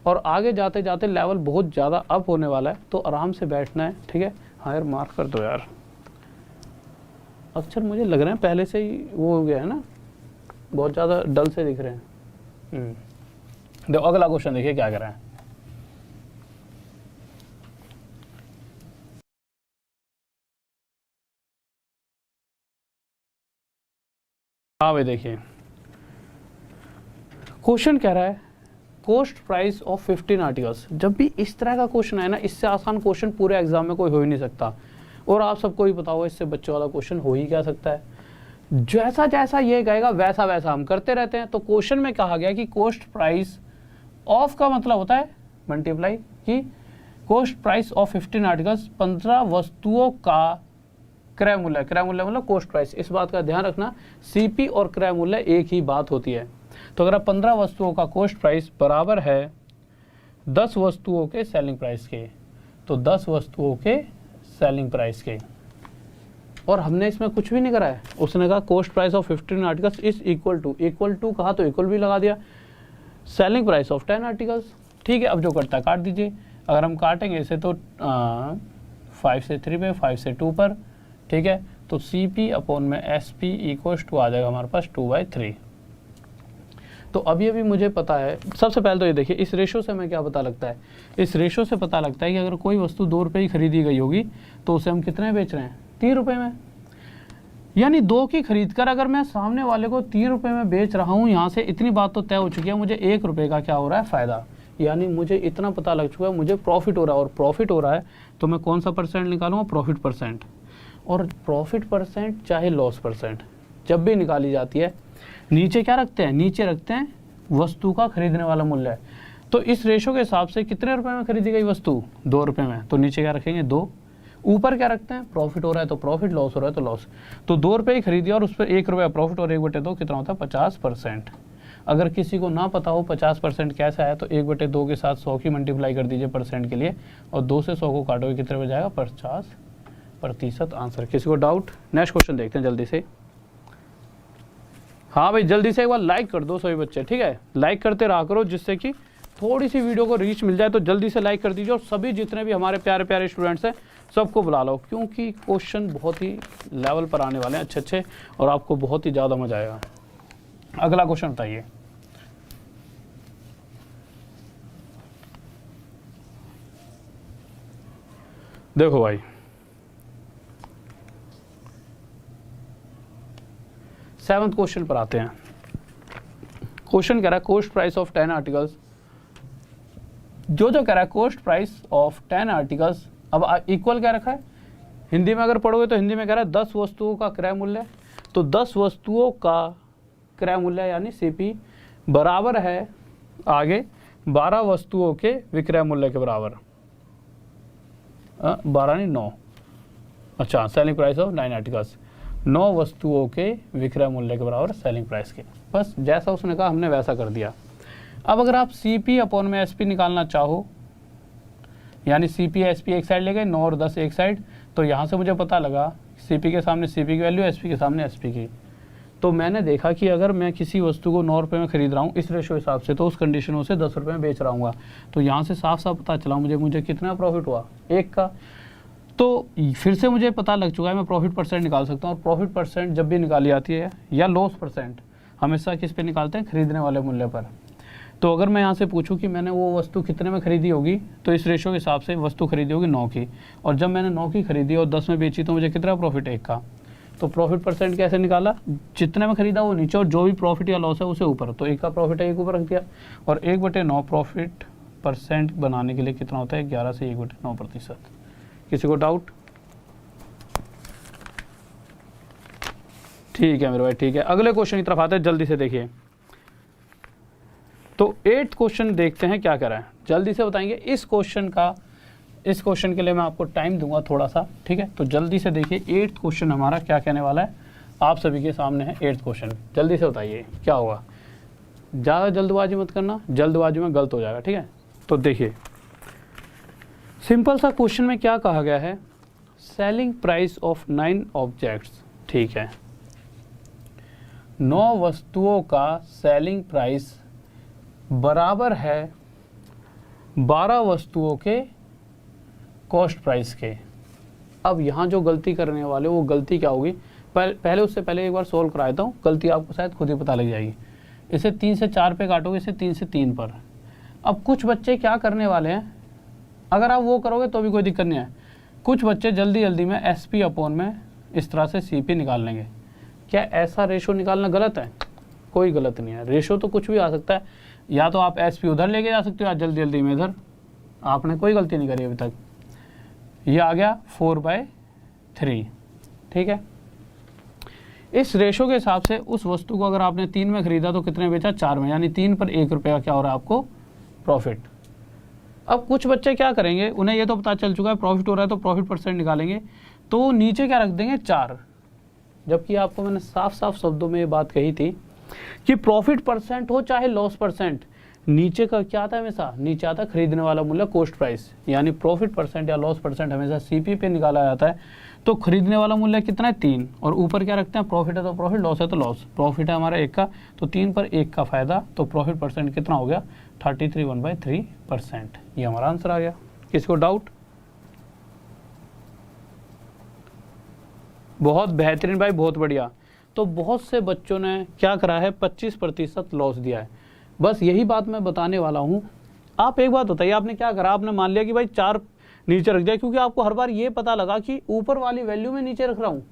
और आगे जाते जाते लेवल बहुत ज़्यादा अप होने वाला है, तो आराम से बैठना है। ठीक है, हाँ यार मार्क कर दो यार, अक्षर मुझे लग रहे हैं पहले से ही वो हो गया है ना, बहुत ज़्यादा डल से दिख रहे हैं। देखो अगला क्वेश्चन देखिए क्या कह रहा है। हाँ भाई देखिए क्वेश्चन कह रहा है कॉस्ट प्राइस ऑफ 15 आर्टिकल्स। जब भी इस तरह का क्वेश्चन है ना, इससे आसान क्वेश्चन पूरे एग्जाम में कोई हो ही नहीं सकता। और आप सबको ही पता होगा इससे बच्चों वाला क्वेश्चन हो ही क्या सकता है। जैसा जैसा ये कहेगा वैसा वैसा हम करते रहते हैं। तो क्वेश्चन में कहा गया कि कॉस्ट प्राइस ऑफ का मतलब होता है मल्टीप्लाई, कि कॉस्ट प्राइस ऑफ 15 आर्टिकल्स, 15 वस्तुओं का क्रय मूल्य, क्रय मूल्य मतलब कॉस्ट प्राइस। इस बात का ध्यान रखना, CP और क्रय मूल्य एक ही बात होती है। तो अगर 15 वस्तुओं का कॉस्ट प्राइस बराबर है 10 वस्तुओं के सेलिंग प्राइस के, तो 10 वस्तुओं के सेलिंग प्राइस के, और हमने इसमें कुछ भी नहीं करा है। उसने कहा cost price of 15 articles is equal to कहा तो इक्वल भी लगा दिया सेलिंग प्राइस ऑफ 10 आर्टिकल्स। ठीक है, अब जो करता है काट दीजिए। अगर हम काटेंगे इसे तो 5 से 3 पे, 5 से 2 पर। ठीक है, तो CP अपॉन में SP इक्वल्स टू आ जाएगा हमारे पास 2/3। तो अभी मुझे पता है, सबसे पहले तो ये देखिए इस रेशो से हमें क्या पता लगता है। इस रेशो से पता लगता है कि अगर कोई वस्तु 2 रुपये की खरीदी गई होगी तो उसे हम कितने बेच रहे हैं? 3 रुपये में। यानी 2 की खरीद कर अगर मैं सामने वाले को 3 रुपये में बेच रहा हूँ, यहाँ से इतनी बात तो तय हो चुकी है, मुझे 1 रुपये का क्या हो रहा है? फ़ायदा। यानी मुझे इतना पता लग चुका है मुझे प्रॉफिट हो रहा है, और प्रॉफिट हो रहा है तो मैं कौन सा परसेंट निकालूंगा, प्रॉफिट परसेंट। और प्रॉफिट परसेंट चाहे लॉस परसेंट जब भी निकाली जाती है नीचे क्या रखते हैं, नीचे रखते हैं वस्तु का खरीदने वाला मूल्य। तो इस रेशो के हिसाब से कितने रुपए में खरीदी गई वस्तु, 2 रुपये में, तो नीचे क्या रखेंगे 2। ऊपर क्या रखते हैं, प्रॉफिट हो रहा है तो प्रॉफिट, लॉस हो रहा है तो लॉस। तो 2 रुपये ही खरीदी और उस पर 1 रुपया प्रॉफिट, और 1/2 कितना होता है 50%। अगर किसी को ना पता हो 50% कैसा है तो 1/2 के साथ 100 की मल्टीप्लाई कर दीजिए परसेंट के लिए, और 2 से 100 को काटोगे कितने हो जाएगा 50% आंसर। किसी को डाउट? नेक्स्ट क्वेश्चन देखते हैं जल्दी से। हाँ भाई जल्दी से एक बार लाइक कर दो सभी बच्चे, ठीक है, लाइक करते रहा करो जिससे कि थोड़ी सी वीडियो को रीच मिल जाए। तो जल्दी से लाइक कर दीजिए, और सभी जितने भी हमारे प्यारे प्यारे स्टूडेंट्स हैं सबको बुला लो, क्योंकि क्वेश्चन बहुत ही लेवल पर आने वाले हैं अच्छे अच्छे, और आपको बहुत ही ज़्यादा मजा आएगा। अगला क्वेश्चन बताइए। देखो भाई 7th क्वेश्चन पर आते हैं। क्वेश्चन कह रहा है कॉस्ट प्राइस ऑफ 10 आर्टिकल्स। जो कह रहा है कॉस्ट प्राइस ऑफ 10 आर्टिकल्स, अब इक्वल क्या रखा है, हिंदी में अगर पढ़ोगे तो हिंदी में कह रहा है 10 वस्तुओं का क्रय मूल्य। तो 10 वस्तुओं का क्रय मूल्य यानी सीपी बराबर है आगे 12 वस्तुओं के विक्रय मूल्य के बराबर। 12 नहीं 9, अच्छा सेलिंग प्राइस ऑफ 9 आर्टिकल्स, 9 वस्तुओं के विक्रय मूल्य के बराबर सेलिंग प्राइस के। बस जैसा उसने कहा हमने वैसा कर दिया। अब अगर आप CP अपॉन में SP निकालना चाहो, यानी CP SP एक साइड ले गए, 9 और 10 एक साइड, तो यहाँ से मुझे पता लगा CP के सामने CP की वैल्यू, SP के सामने SP की। तो मैंने देखा कि अगर मैं किसी वस्तु को 9 रुपये में खरीद रहा हूँ इस रेशो हिसाब से, तो उस कंडीशनों से 10 रुपये में बेच रहा हूँ, तो यहाँ से साफ साफ पता चला मुझे कितना प्रॉफिट हुआ, 1 का। तो फिर से मुझे पता लग चुका है मैं प्रॉफिट परसेंट निकाल सकता हूँ, और प्रॉफिट परसेंट जब भी निकाली जाती है या लॉस परसेंट हमेशा किस पे निकालते हैं, खरीदने वाले मूल्य पर। तो अगर मैं यहाँ से पूछूं कि मैंने वो वस्तु कितने में खरीदी होगी, तो इस रेशो के हिसाब से वस्तु खरीदी होगी 9 की, और जब मैंने 9 की खरीदी और 10 में बेची तो मुझे कितना प्रॉफिट, 1 का। तो प्रॉफिट परसेंट कैसे निकाला, जितने में खरीदा वो नीचे, और जो भी प्रॉफिट या लॉस है उसे ऊपर। तो 1 का प्रॉफिट है 1 ऊपर रख दिया, और 1/9 प्रॉफिट परसेंट बनाने के लिए कितना होता है 11 से 1/9%। किसी को डाउट? ठीक है मेरे भाई, ठीक है। अगले क्वेश्चन की तरफ आते हैं, जल्दी से देखिए। तो 8th क्वेश्चन देखते हैं क्या कर रहा है, जल्दी से बताएंगे। इस क्वेश्चन के लिए मैं आपको टाइम दूंगा थोड़ा सा, ठीक है। तो जल्दी से देखिए 8th क्वेश्चन हमारा क्या कहने वाला है, आप सभी के सामने है 8th क्वेश्चन। जल्दी से बताइए क्या होगा, ज़्यादा जल्दबाजी मत करना, जल्दबाजी में गलत हो जाएगा, ठीक है। तो देखिए सिंपल सा क्वेश्चन में क्या कहा गया है, सेलिंग प्राइस ऑफ 9 ऑब्जेक्ट्स, ठीक है। 9 वस्तुओं का सेलिंग प्राइस बराबर है 12 वस्तुओं के कॉस्ट प्राइस के। अब यहाँ जो गलती करने वाले वो गलती क्या होगी, पहले उससे पहले एक बार सोल्व करा देता हूँ, गलती आपको शायद खुद ही पता लग जाएगी। इसे 3 से 4 पे काटोगे, इसे 3 से 3 पर। अब कुछ बच्चे क्या करने वाले हैं, अगर आप वो करोगे तो भी कोई दिक्कत नहीं है, कुछ बच्चे जल्दी जल्दी में SP अपॉन में इस तरह से CP निकाल लेंगे। क्या ऐसा रेशो निकालना गलत है? कोई गलत नहीं है, रेशो तो कुछ भी आ सकता है, या तो आप SP उधर लेके जा सकते हो या जल्दी जल्दी में इधर, आपने कोई गलती नहीं करी अभी तक। ये आ गया 4/3, ठीक है। इस रेशो के हिसाब से उस वस्तु को अगर आपने 3 में खरीदा तो कितने बेचा, 4 में, यानी 3 पर 1 रुपये का क्या हो रहा है आपको, प्रॉफिट। अब कुछ बच्चे क्या करेंगे, उन्हें ये तो पता चल चुका है प्रॉफिट हो रहा है तो प्रॉफिट परसेंट निकालेंगे, तो नीचे क्या रख देंगे 4। जबकि आपको मैंने साफ साफ शब्दों में ये बात कही थी कि प्रॉफिट परसेंट हो चाहे लॉस परसेंट, नीचे का क्या आता है, हमेशा नीचे आता है खरीदने वाला मूल्य कॉस्ट प्राइस, यानी प्रॉफिट परसेंट या लॉस परसेंट हमेशा CP पे निकाला जाता है। तो खरीदने वाला मूल्य कितना है 3, और ऊपर क्या रखते हैं, प्रॉफिट है तो प्रॉफिट, लॉस है तो लॉस। प्रॉफिट है हमारा 1 का, तो 3 पर 1 का फायदा, तो प्रॉफिट परसेंट कितना हो गया 33 1/3%। ये हमारा आंसर आ गया। किसी को डाउट? बहुत बेहतरीन भाई, बहुत बढ़िया। तो बहुत से बच्चों ने क्या करा है, 25% लॉस दिया है। बस यही बात मैं बताने वाला हूँ। आप एक बात बताइए, आपने क्या करा, आपने मान लिया कि भाई 4 नीचे रख दिया, क्योंकि आपको हर बार ये पता लगा कि ऊपर वाली वैल्यू में नीचे रख रहा हूँ।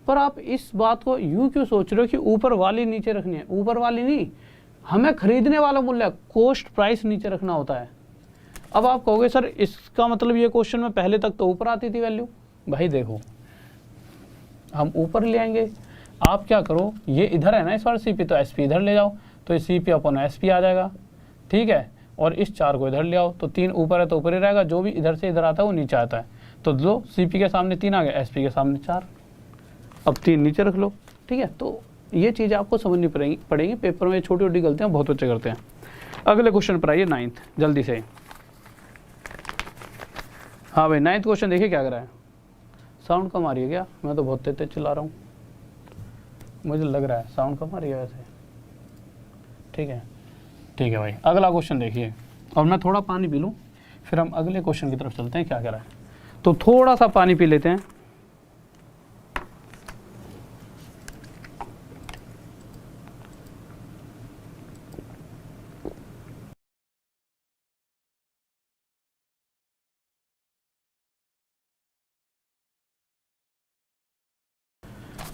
पर आप इस बात को यूँ क्यों सोच रहे हो कि ऊपर वाली नीचे रखनी है, ऊपर वाली नहीं, हमें खरीदने वाला मूल्य कॉस्ट प्राइस नीचे रखना होता है। अब आप कहोगे सर इसका मतलब ये क्वेश्चन में पहले तक तो ऊपर आती थी वैल्यू। भाई देखो हम ऊपर ले आएंगे, आप क्या करो, ये इधर है ना इस बार CP, तो SP इधर ले जाओ तो CP अपन SP आ जाएगा, ठीक है। और इस 4 को इधर ले आओ तो 3 ऊपर है तो ऊपर ही रहेगा, जो भी इधर से इधर आता है वो नीचे आता है। तो लो CP के सामने 3 आ गया, SP के सामने 4, अब 3 नीचे रख लो, ठीक है। तो ये चीज़ आपको समझनी पड़ेगी। पेपर में छोटी छोटी गलतियाँ बहुत बच्चे करते हैं। अगले क्वेश्चन पर आइए 9th, जल्दी से। हाँ भाई 9th क्वेश्चन देखिए क्या कर रहा है। साउंड कम आ रही है क्या? मैं तो बहुत तेज चिल्ला रहा हूँ, मुझे लग रहा है साउंड कम आ रही है वैसे। ठीक है भाई, अगला क्वेश्चन देखिए। और मैं थोड़ा पानी पी लूँ फिर हम अगले क्वेश्चन की तरफ चलते हैं। क्या कह रहा है, तो थोड़ा सा पानी पी लेते हैं।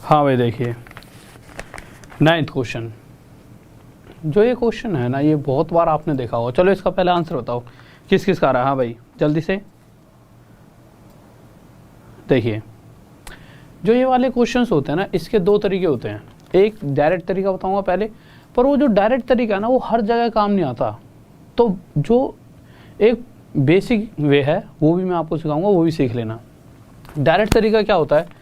हाँ भाई देखिए 9th क्वेश्चन, जो ये क्वेश्चन है ना ये बहुत बार आपने देखा होगा। चलो इसका पहले आंसर बताओ किस किस का आ रहा है। हाँ भाई जल्दी से देखिए, जो ये वाले क्वेश्चंस होते हैं ना इसके 2 तरीके होते हैं। एक डायरेक्ट तरीका बताऊंगा पहले, पर वो जो डायरेक्ट तरीका है ना वो हर जगह काम नहीं आता। तो जो एक बेसिक वे है वो भी मैं आपको सिखाऊंगा, वो भी सीख लेना। डायरेक्ट तरीका क्या होता है,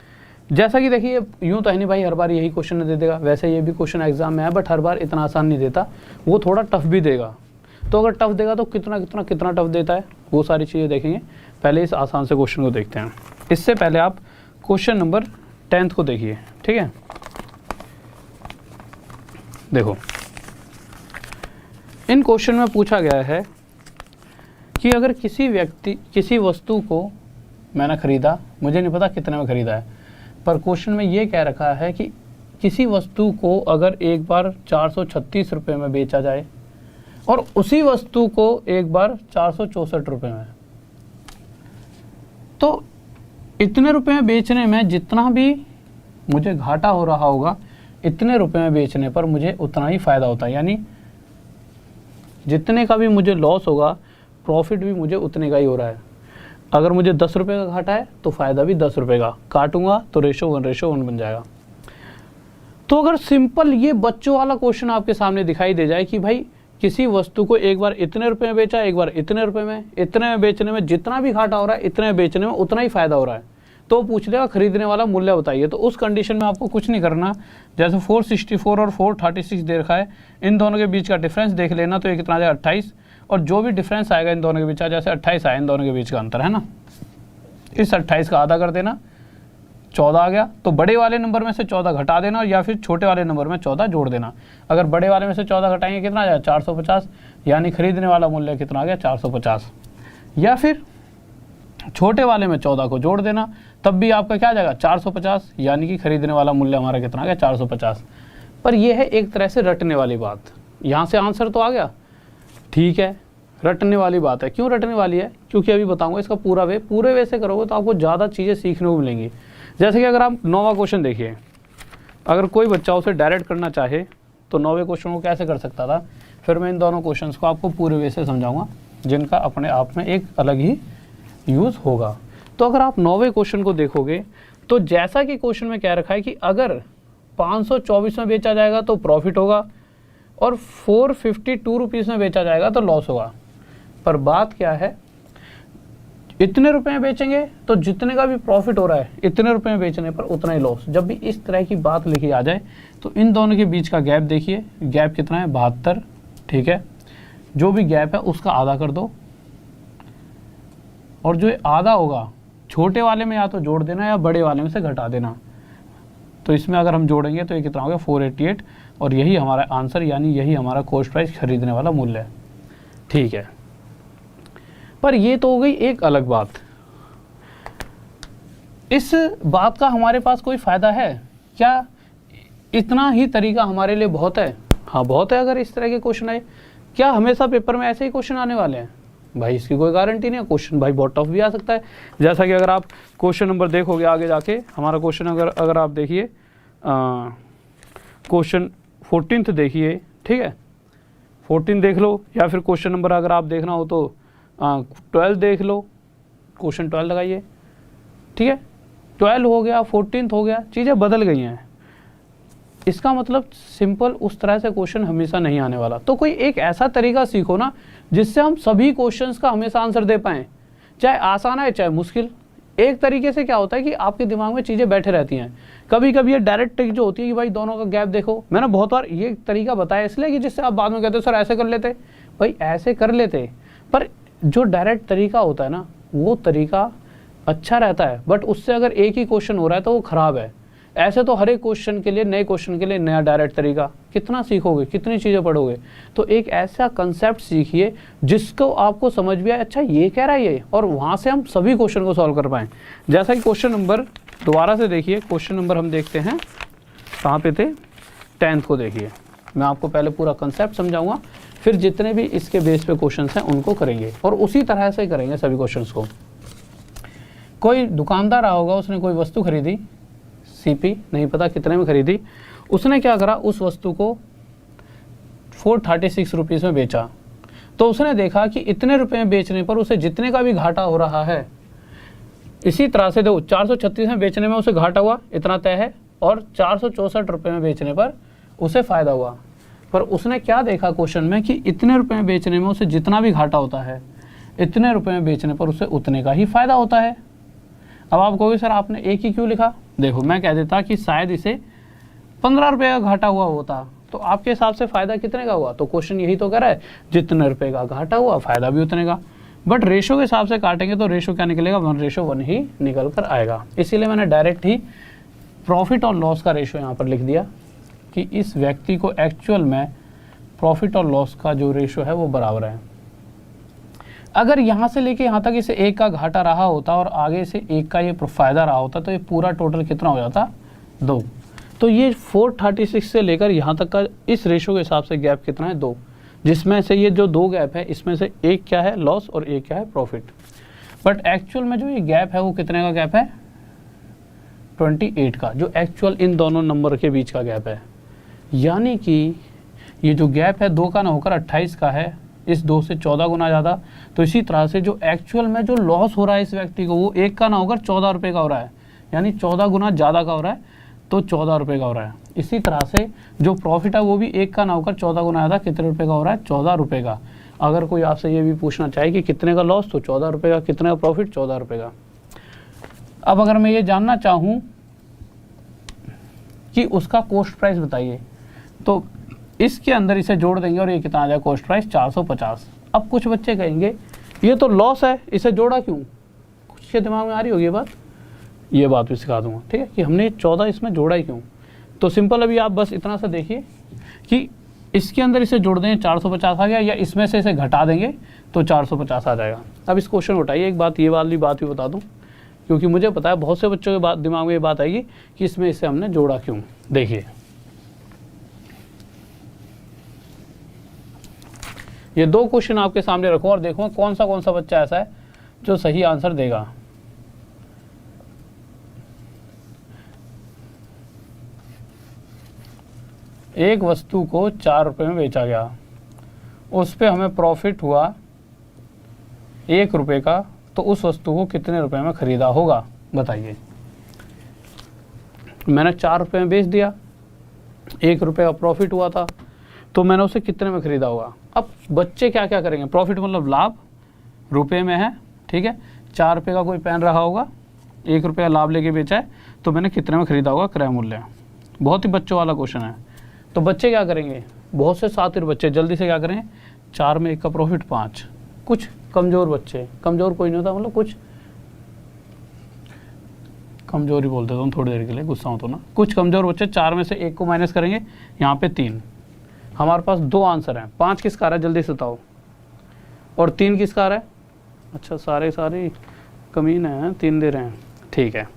जैसा कि देखिए यूँ तो है नहीं भाई हर बार यही क्वेश्चन दे देगा, वैसे ये भी क्वेश्चन एग्जाम में है बट हर बार इतना आसान नहीं देता, वो थोड़ा टफ भी देगा। तो अगर टफ देगा तो कितना टफ देता है वो सारी चीज़ें देखेंगे। पहले इस आसान से क्वेश्चन को देखते हैं। इससे पहले आप क्वेश्चन नंबर 10th को देखिए, ठीक है। देखो इन क्वेश्चन में पूछा गया है कि अगर किसी वस्तु को मैंने खरीदा, मुझे नहीं पता कितने में खरीदा है, पर क्वेश्चन में ये कह रखा है कि किसी वस्तु को अगर एक बार 436 रुपये में बेचा जाए और उसी वस्तु को एक बार 464 रुपये में, तो इतने रुपए में बेचने में जितना भी मुझे घाटा हो रहा होगा, इतने रुपए में बेचने पर मुझे उतना ही फ़ायदा होता है। यानी जितने का भी मुझे लॉस होगा प्रॉफिट भी मुझे उतने का ही हो रहा है। अगर मुझे 10 रुपये का घाटा है तो फ़ायदा भी 10 रुपये का, काटूंगा तो रेशो 1:1 बन जाएगा। तो अगर सिंपल ये बच्चों वाला क्वेश्चन आपके सामने दिखाई दे जाए कि भाई किसी वस्तु को एक बार इतने रुपए में बेचा, एक बार इतने रुपए में, इतने में बेचने में जितना भी घाटा हो रहा है इतने में बेचने में उतना ही फ़ायदा हो रहा है, तो पूछ लेगा खरीदने वाला मूल्य बताइए। तो उस कंडीशन में आपको कुछ नहीं करना, जैसे 464 और 436 दे रखा है, इन दोनों के बीच का डिफरेंस देख लेना, तो ये कितना आ जाएगा 28, और जो भी डिफरेंस आएगा इन दोनों के बीच, जैसे 28 आया इन दोनों के बीच का अंतर है ना, इस 28 का आधा कर देना, 14 आ गया। तो बड़े वाले नंबर में से 14 घटा देना या फिर छोटे वाले नंबर में 14 जोड़ देना। अगर बड़े वाले में से 14 घटाएंगे कितना आ जाएगा 450, यानी खरीदने वाला मूल्य कितना आ गया 450। या फिर छोटे वाले में 14 को जोड़ देना, तब भी आपका क्या आ जाएगा 450, यानी कि खरीदने वाला मूल्य हमारा कितना आ गया 450। पर यह है एक तरह से रटने वाली बात। यहाँ से आंसर तो आ गया, ठीक है, रटने वाली बात है। क्यों रटने वाली है? क्योंकि अभी बताऊंगा इसका पूरे वे से करोगे तो आपको ज़्यादा चीज़ें सीखने को मिलेंगी। जैसे कि अगर आप 9वां क्वेश्चन देखिए, अगर कोई बच्चा उसे डायरेक्ट करना चाहे तो 9वें क्वेश्चन को कैसे कर सकता था, फिर मैं इन दोनों क्वेश्चंस को आपको पूरे वे से समझाऊंगा, जिनका अपने आप में एक अलग ही यूज़ होगा। तो अगर आप 9वें क्वेश्चन को देखोगे तो जैसा कि क्वेश्चन में कह रखा है कि अगर 524 में बेचा जाएगा तो प्रॉफिट होगा और 452 रुपीज़ में बेचा जाएगा तो लॉस होगा। पर बात क्या है, इतने रुपए में बेचेंगे तो जितने का भी प्रॉफिट हो रहा है इतने रुपए में बेचने पर उतना ही लॉस। जब भी इस तरह की बात लिखी आ जाए तो इन दोनों के बीच का गैप देखिए, गैप कितना है 72, ठीक है। जो भी गैप है उसका आधा कर दो, और जो आधा होगा छोटे वाले में या तो जोड़ देना या बड़े वाले में से घटा देना। तो इसमें अगर हम जोड़ेंगे तो ये कितना हो गया 488, और यही हमारा आंसर, यानी यही हमारा कॉस्ट प्राइस खरीदने वाला मूल्य है, ठीक है। पर ये तो हो गई एक अलग बात। इस बात का हमारे पास कोई फ़ायदा है क्या? इतना ही तरीका हमारे लिए बहुत है? हाँ बहुत है। अगर इस तरह के क्वेश्चन आए, क्या हमेशा पेपर में ऐसे ही क्वेश्चन आने वाले हैं? भाई इसकी कोई गारंटी नहीं है। क्वेश्चन भाई बहुत टफ भी आ सकता है। जैसा कि अगर आप क्वेश्चन नंबर देखोगे आगे जाके, हमारा क्वेश्चन अगर आप देखिए क्वेश्चन 14th देखिए, ठीक है, 14 देख लो, या फिर क्वेश्चन नंबर अगर आप देखना हो तो 12 देख लो, क्वेश्चन 12 लगाइए, ठीक है। 12 हो गया, 14 हो गया, चीज़ें बदल गई हैं। इसका मतलब सिंपल उस तरह से क्वेश्चन हमेशा नहीं आने वाला। तो कोई एक ऐसा तरीका सीखो ना जिससे हम सभी क्वेश्चंस का हमेशा आंसर दे पाएँ, चाहे आसान है चाहे मुश्किल। एक तरीके से क्या होता है कि आपके दिमाग में चीज़ें बैठे रहती हैं। कभी कभी ये डायरेक्ट ट्रिक जो होती है कि भाई दोनों का गैप देखो, मैंने बहुत बार ये तरीका बताया इसलिए कि जिससे आप बाद में कहते हो सर ऐसे कर लेते, भाई ऐसे कर लेते, पर जो डायरेक्ट तरीका होता है ना वो तरीका अच्छा रहता है, बट उससे अगर एक ही क्वेश्चन हो रहा है तो वो ख़राब है। ऐसे तो हर एक क्वेश्चन के लिए, नए क्वेश्चन के लिए नया डायरेक्ट तरीका, कितना सीखोगे, कितनी चीज़ें पढ़ोगे। तो एक ऐसा कंसेप्ट सीखिए जिसको आपको समझ भी आए, अच्छा ये कह रहा है ये, और वहाँ से हम सभी क्वेश्चन को सॉल्व कर पाएँ। जैसा कि क्वेश्चन नंबर दोबारा से देखिए, क्वेश्चन नंबर हम देखते हैं कहाँ पे थे, 10th को देखिए। मैं आपको पहले पूरा कंसेप्ट समझाऊंगा, फिर जितने भी इसके बेस पे क्वेश्चंस हैं उनको करेंगे, और उसी तरह से करेंगे सभी क्वेश्चंस को। कोई दुकानदार आ होगा, उसने कोई वस्तु खरीदी, सीपी नहीं पता कितने में खरीदी, उसने क्या करा, उस वस्तु को 436 रुपीज़ में बेचा। तो उसने देखा कि इतने रुपए में बेचने पर उसे जितने का भी घाटा हो रहा है, इसी तरह से देखो 436 में बेचने में उसे घाटा हुआ, इतना तय है, और 464 रुपये में बेचने पर उसे फ़ायदा हुआ। पर उसने क्या देखा क्वेश्चन में कि इतने रुपए में बेचने में उसे जितना भी घाटा होता है, इतने रुपए में बेचने पर उसे उतने का ही फ़ायदा होता है। अब आप कहोगे सर आपने एक ही क्यों लिखा, देखो मैं कह देता कि शायद इसे 15 रुपये का घाटा हुआ होता, तो आपके हिसाब से फ़ायदा कितने का हुआ, तो क्वेश्चन यही तो कह रहा है जितने रुपये का घाटा हुआ फ़ायदा भी उतने का। बट रेशो के हिसाब से काटेंगे तो रेशो क्या निकलेगा, 1:1 ही निकल कर आएगा। इसीलिए मैंने डायरेक्ट ही प्रॉफिट और लॉस का रेशो यहाँ पर लिख दिया कि इस व्यक्ति को एक्चुअल में प्रॉफिट और लॉस का जो रेशो है वो बराबर है। अगर यहाँ से लेके यहाँ तक इसे 1 का घाटा रहा होता और आगे से 1 का ये फ़ायदा रहा होता, तो ये पूरा टोटल कितना हो जाता, 2। तो ये 436 से लेकर यहाँ तक का इस रेशो के हिसाब से गैप कितना है, 2, जिसमें से ये जो 2 गैप है इसमें से एक क्या है लॉस और एक क्या है प्रॉफिट। बट एक्चुअल में जो ये गैप है वो कितने का गैप है, 28 का, जो एक्चुअल इन दोनों नंबर के बीच का गैप है। यानी कि ये जो गैप है 2 का ना होकर 28 का है, इस 2 से 14 गुना ज़्यादा। तो इसी तरह से जो एक्चुअल में जो लॉस हो रहा है इस व्यक्ति को वो 1 का ना होकर 14 रुपये का हो रहा है, यानी 14 गुना ज़्यादा का हो रहा है, तो 14 रुपये का हो रहा है। इसी तरह से जो प्रॉफिट है वो भी 1 का ना होकर 14 गुना ज़्यादा, कितने रुपये का हो रहा है, 14 रुपये का। अगर कोई आपसे ये भी पूछना चाहे कि कितने का लॉस, तो 14 रुपये का, कितने का प्रॉफिट, 14 रुपये का। अब अगर मैं ये जानना चाहूँ कि उसका कॉस्ट प्राइस बताइए, तो इसके अंदर इसे जोड़ देंगे और ये कितना आ जाएगा कॉस्ट प्राइस, 450। अब कुछ बच्चे कहेंगे ये तो लॉस है, इसे जोड़ा क्यों, कुछ के दिमाग में आ रही होगी ये बात भी सिखा दूंगा, ठीक है, कि हमने 14 इसमें जोड़ा ही क्यों। तो सिंपल अभी आप बस इतना सा देखिए कि इसके अंदर इसे जोड़ देंगे 450 आ गया, या इसमें से इसे घटा देंगे तो 450 आ जाएगा। अब इस क्वेश्चन को उठाइए, एक बात ये वाली बात भी बता दूँ, क्योंकि मुझे पता है बहुत से बच्चों के दिमाग में ये बात आएगी कि इसमें इसे हमने जोड़ा क्यों। देखिए ये 2 क्वेश्चन आपके सामने रखो और देखो कौन सा बच्चा ऐसा है जो सही आंसर देगा। एक वस्तु को 4 रुपये में बेचा गया, उस पे हमें प्रॉफिट हुआ 1 रुपये का, तो उस वस्तु को कितने रुपए में ख़रीदा होगा, बताइए। मैंने 4 रुपये में बेच दिया, 1 रुपये का प्रॉफिट हुआ था, तो मैंने उसे कितने में ख़रीदा होगा। अब बच्चे क्या क्या करेंगे, प्रॉफिट मतलब लाभ रुपए में है, ठीक है, 4 रुपये का कोई पेन रहा होगा, 1 रुपये का लाभ लेके बेचा है, तो मैंने कितने में ख़रीदा होगा क्रय मूल्य। बहुत ही बच्चों वाला क्वेश्चन है। तो बच्चे क्या करेंगे, बहुत से शातिर बच्चे जल्दी से क्या करें, 4 में 1 का प्रॉफिट 5। कुछ कमज़ोर बच्चे, कमज़ोर कोई नहीं होता, मतलब कुछ कमज़ोर ही बोल देता हूँ थोड़ी देर के लिए, गुस्सा हो तो ना, कुछ कमज़ोर बच्चे 4 में से 1 को माइनस करेंगे, यहाँ पे 3। हमारे पास 2 आंसर हैं, 5 किसका आ रहा है जल्दी से बताओ, और 3 किसका आ रहा है, अच्छा सारे कमीन हैं, 3 दे रहे हैं, ठीक है।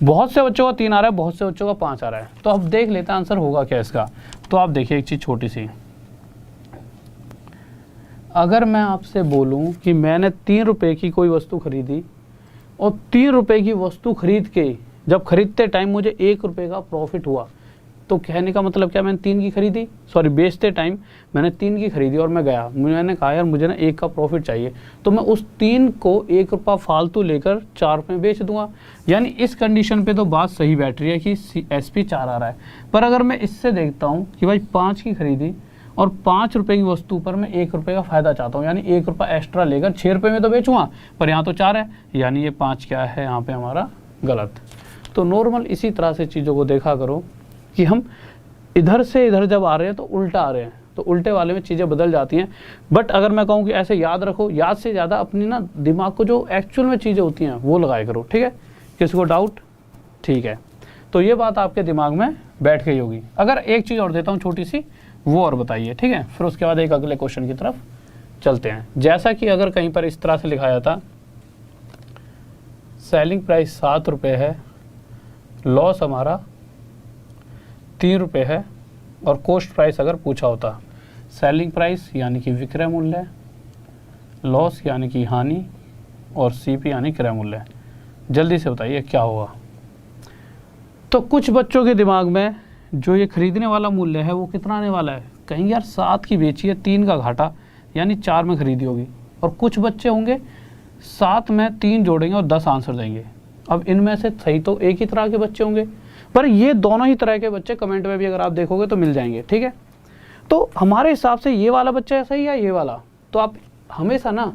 बहुत से बच्चों का 3 आ रहा है, बहुत से बच्चों का 5 आ रहा है। तो अब देख लेते हैं आंसर होगा क्या इसका। तो आप देखिए एक चीज़ छोटी सी, अगर मैं आपसे बोलूं कि मैंने 3 रुपये की कोई वस्तु खरीदी और 3 रुपये की वस्तु खरीद के जब खरीदते टाइम मुझे 1 रुपये का प्रॉफिट हुआ, तो कहने का मतलब क्या, मैंने 3 की खरीदी, सॉरी बेचते टाइम मैंने 3 की खरीदी और मैं गया, मैंने कहा यार मुझे ना 1 का प्रॉफिट चाहिए, तो मैं उस 3 को 1 रुपया फालतू लेकर 4 रुपये में बेच दूंगा। यानी इस कंडीशन पे तो बात सही बैठ रही है कि SP 4 आ रहा है। पर अगर मैं इससे देखता हूँ कि भाई 5 की खरीदी और 5 रुपये की वस्तु पर मैं 1 रुपये का फ़ायदा चाहता हूँ, यानी 1 रुपया एक्स्ट्रा लेकर 6 रुपये में तो बेचूंगा, पर यहाँ तो 4 है, यानी ये 5 क्या है यहाँ पे हमारा गलत। तो नॉर्मल इसी तरह से चीज़ों को देखा करो कि हम इधर से इधर जब आ रहे हैं तो उल्टा आ रहे हैं, तो उल्टे वाले में चीज़ें बदल जाती हैं। बट अगर मैं कहूँ कि ऐसे याद रखो, याद से ज़्यादा अपनी ना दिमाग को जो एक्चुअल में चीज़ें होती हैं वो लगाया करो, ठीक है। किसी को डाउट? ठीक है, तो ये बात आपके दिमाग में बैठ गई होगी। अगर एक चीज़ और देता हूँ छोटी सी, वो और बताइए, ठीक है, फिर उसके बाद एक अगले क्वेश्चन की तरफ चलते हैं। जैसा कि अगर कहीं पर इस तरह से लिखाया था, सेलिंग प्राइस 7 रुपये है, लॉस हमारा 3 रुपये है, और कॉस्ट प्राइस अगर पूछा होता, सेलिंग प्राइस यानी कि विक्रय मूल्य, लॉस यानी कि हानि, और CP यानी क्रय मूल्य, जल्दी से बताइए क्या होगा। तो कुछ बच्चों के दिमाग में जो ये खरीदने वाला मूल्य है वो कितना आने वाला है, कहीं यार 7 की बेची है, 3 का घाटा, यानी 4 में खरीदी होगी। और कुछ बच्चे होंगे 7 में 3 जोड़ेंगे और 10 आंसर देंगे। अब इनमें से सही तो एक ही तरह के बच्चे होंगे, पर ये दोनों ही तरह के बच्चे कमेंट में भी अगर आप देखोगे तो मिल जाएंगे, ठीक है। तो हमारे हिसाब से ये वाला बच्चा सही है, ये वाला। तो आप हमेशा ना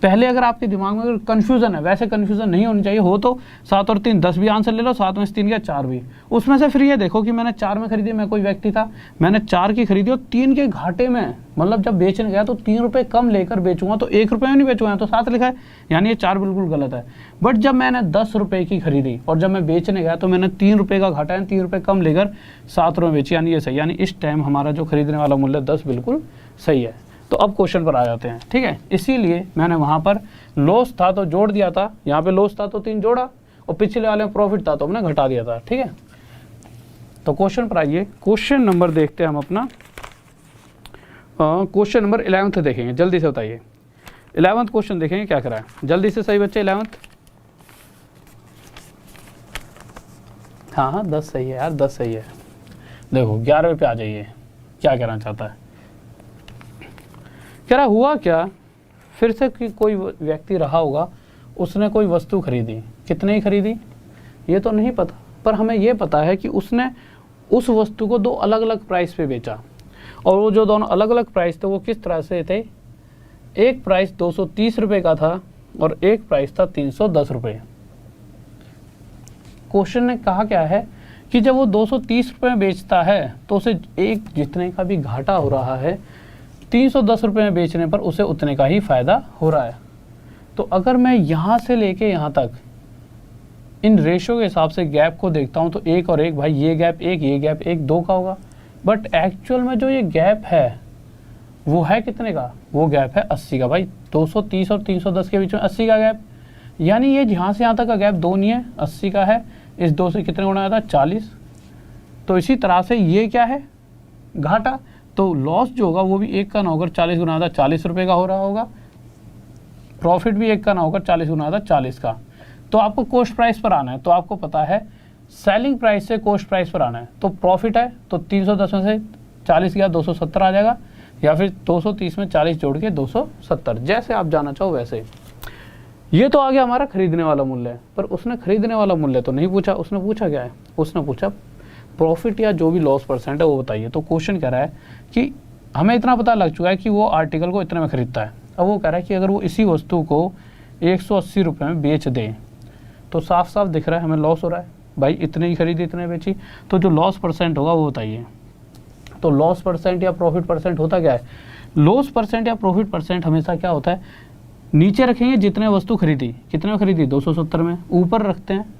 पहले अगर आपके दिमाग में अगर कन्फ्यूज़न है, वैसे कन्फ्यूज़न नहीं होनी चाहिए, हो तो 7 और 3 10 भी आंसर ले लो, 7 में से 3 क्या 4 भी, उसमें से फिर ये देखो कि मैंने 4 में खरीदी, मैं कोई व्यक्ति था, मैंने 4 की खरीदी और 3 के घाटे में, मतलब जब बेचने गया तो 3 रुपये कम लेकर बेचूंगा, तो 1 रुपये में नहीं बेचूंगा, तो 7 लिखा है, यानी ये 4 बिल्कुल गलत है। बट जब मैंने 10 रुपये की खरीदी और जब मैं बेचने गया तो मैंने 3 रुपये का घाटा है, 3 रुपये कम लेकर 7 रुपये बेची, यानी ये सही, यानी इस टाइम हमारा जो खरीदने वाला मूल्य 10 बिल्कुल सही है। तो अब क्वेश्चन पर आ जाते हैं, ठीक है। इसीलिए मैंने वहाँ पर लॉस था तो जोड़ दिया था, यहाँ पे लॉस था तो 3 जोड़ा, और पिछले वाले में प्रॉफिट था तो हमने घटा दिया था, ठीक है। तो क्वेश्चन पर आइए, क्वेश्चन नंबर देखते हैं हम अपना, क्वेश्चन नंबर 11 देखेंगे, जल्दी से बताइए। 11 क्वेश्चन देखेंगे क्या करा है, जल्दी से सही बच्चे। 11 हाँ 10 सही है यार, 10 सही है। देखो 11वें पे आ जाइए, क्या कहना चाहता है, कह रहा हुआ क्या, फिर से कि कोई व्यक्ति रहा होगा, उसने कोई वस्तु खरीदी, कितने ही खरीदी ये तो नहीं पता, पर हमें ये पता है कि उसने उस वस्तु को 2 अलग अलग प्राइस पे बेचा, और वो जो दोनों अलग अलग प्राइस थे वो किस तरह से थे, एक प्राइस 230 रुपये का था और एक प्राइस था 310 रुपये। क्वेश्चन ने कहा क्या है कि जब वो 230 रुपये में बेचता है तो उसे एक जितने का भी घाटा हो रहा है, 310 रुपये में बेचने पर उसे उतने का ही फ़ायदा हो रहा है। तो अगर मैं यहाँ से लेके यहाँ तक इन रेशो के हिसाब से गैप को देखता हूँ तो 1 और 1, भाई ये गैप 1, ये गैप 1, 2 का होगा। बट एक्चुअल में जो ये गैप है वो है कितने का, वो गैप है 80 का। भाई 230 और 310 के बीच में 80 का गैप, यानी ये यहाँ से यहाँ तक का गैप 2 नहीं है, 80 का है। इस 2 से कितने गुना आता है, 40। तो इसी तरह से ये क्या है, घाटा। तो लॉस जो होगा वो भी 1 का ना होकर 40 गुना आता 40 रुपये का हो रहा होगा, प्रॉफिट भी 1 का ना होकर 40 गुना आता 40 का। तो आपको कॉस्ट प्राइस पर आना है, तो आपको पता है सेलिंग प्राइस से कॉस्ट प्राइस पर आना है। तो प्रॉफिट है तो 310 में से 40 गया 270 आ जाएगा, या फिर 230 में 40 जोड़ के 270, जैसे आप जाना चाहो वैसे। ये तो आ गया हमारा खरीदने वाला मूल्य, पर उसने खरीदने वाला मूल्य तो नहीं पूछा। उसने पूछा क्या है, उसने पूछा प्रॉफिट या जो भी लॉस परसेंट है वो बताइए। तो क्वेश्चन कह रहा है कि हमें इतना पता लग चुका है कि वो आर्टिकल को इतने में खरीदता है। अब वो कह रहा है कि अगर वो इसी वस्तु को 180 रुपये में बेच दे तो साफ साफ दिख रहा है हमें लॉस हो रहा है। भाई इतने ही खरीदी इतने बेची, तो जो लॉस परसेंट होगा वो बताइए। तो लॉस परसेंट या प्रॉफिट परसेंट होता क्या है, लॉस परसेंट या प्रॉफिट परसेंट हमेशा क्या होता है, नीचे रखेंगे जितने वस्तु खरीदी, कितने में खरीदी 270 में, ऊपर रखते हैं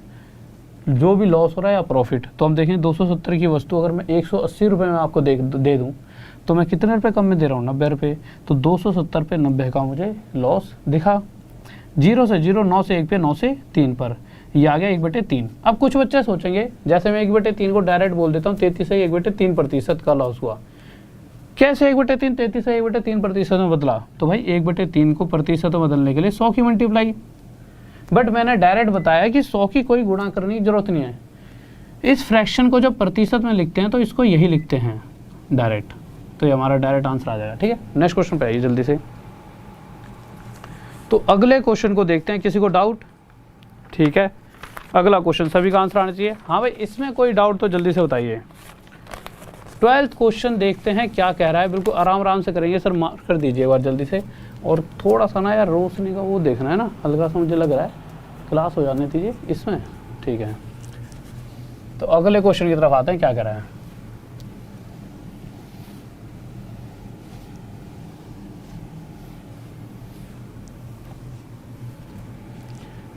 जो भी लॉस हो रहा है या प्रॉफिट। तो हम देखें 270 की वस्तु अगर मैं 180 रुपये में आपको दे दूं तो मैं कितने रुपये कम में दे रहा हूँ, 90 रुपये। तो 270 पे 90 का मुझे लॉस दिखा। 0 से 0, 9 से 1 पे, 9 से 3 पर, ये आ गया 1/3। अब कुछ बच्चे सोचेंगे जैसे मैं 1/3 को डायरेक्ट बोल देता हूँ, 33 से 1/3% का लॉस हुआ। कैसे 1/3, 33 से 1/3% में बदला? तो भाई 1/3 को प्रतिशत में बदलने के लिए 100 की मल्टीप्लाई। बट मैंने डायरेक्ट बताया कि 100 की कोई गुणा करने की जरूरत नहीं है। इस फ्रैक्शन को जब प्रतिशत में लिखते हैं तो इसको यही लिखते हैं डायरेक्ट, तो ये हमारा डायरेक्ट आंसर आ जाएगा। ठीक है, नेक्स्ट क्वेश्चन पे आइए जल्दी से। तो अगले क्वेश्चन को देखते हैं, किसी को डाउट? ठीक है, अगला क्वेश्चन सभी का आंसर आना चाहिए। हाँ भाई, इसमें कोई डाउट तो जल्दी से बताइए। 12th क्वेश्चन देखते हैं क्या कह रहा है, बिल्कुल आराम आराम से करेंगे। सर मार्क कर दीजिए एक बार जल्दी से, और थोड़ा सा ना यार रोशनी का वो देखना है ना, हल्का सा मुझे लग रहा है, क्लास हो जाने दीजिए इसमें। ठीक है, तो अगले क्वेश्चन की तरफ आते हैं, क्या कह रहा है।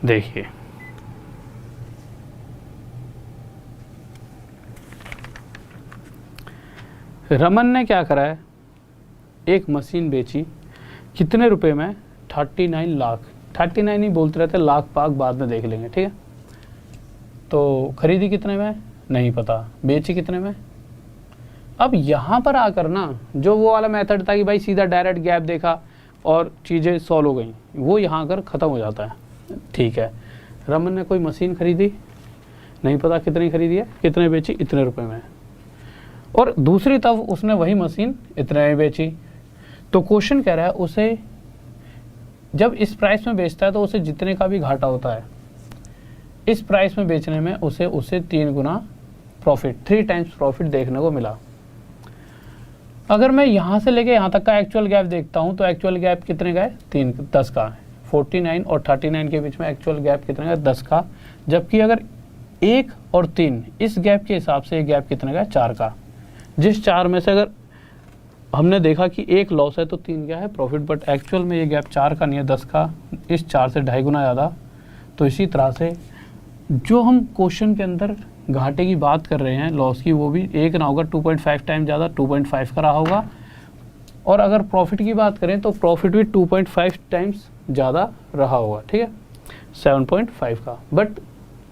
देखिए, रमन ने क्या करा है, एक मशीन बेची, कितने रुपए में? 39 लाख। 39 ही बोलते रहते, लाख पाक बाद में देख लेंगे। ठीक है, तो खरीदी कितने में? नहीं पता। बेची कितने में? अब यहाँ पर आकर ना जो वो वाला मेथड था कि भाई सीधा डायरेक्ट गैप देखा और चीज़ें सॉल्व हो गई, वो यहाँ आकर ख़त्म हो जाता है। ठीक है, रमन ने कोई मशीन खरीदी, नहीं पता कितनी खरीदी है, कितने बेची? इतने रुपए में। और दूसरी तरफ उसने वही मशीन इतने में बेची। तो क्वेश्चन कह रहा है उसे जब इस प्राइस में बेचता है तो उसे जितने का भी घाटा होता है, इस प्राइस में बेचने में उसे 3 गुना प्रॉफिट, 3 टाइम्स प्रॉफिट देखने को मिला। अगर मैं यहाँ से लेके यहाँ तक का एक्चुअल गैप देखता हूँ तो एक्चुअल गैप कितने का है? 10 का। 49 और 39 के बीच में एक्चुअल गैप कितने का? 10 का। जबकि अगर 1 और 3 इस गैप के हिसाब से ये गैप कितने का है? 4 का। जिस 4 में से अगर हमने देखा कि 1 लॉस है तो 3 क्या है? प्रॉफिट। बट एक्चुअल में ये गैप 4 का नहीं है, 10 का। इस 4 से 2.5 गुना ज़्यादा। तो इसी तरह से जो हम क्वेश्चन के अंदर घाटे की बात कर रहे हैं, लॉस की, वो भी 1 ना होगा, 2.5 टाइम ज़्यादा, 2.5 का रहा होगा। और अगर प्रॉफिट की बात करें तो प्रॉफिट भी 2.5 टाइम्स ज़्यादा रहा होगा। ठीक है, 7.5 का। बट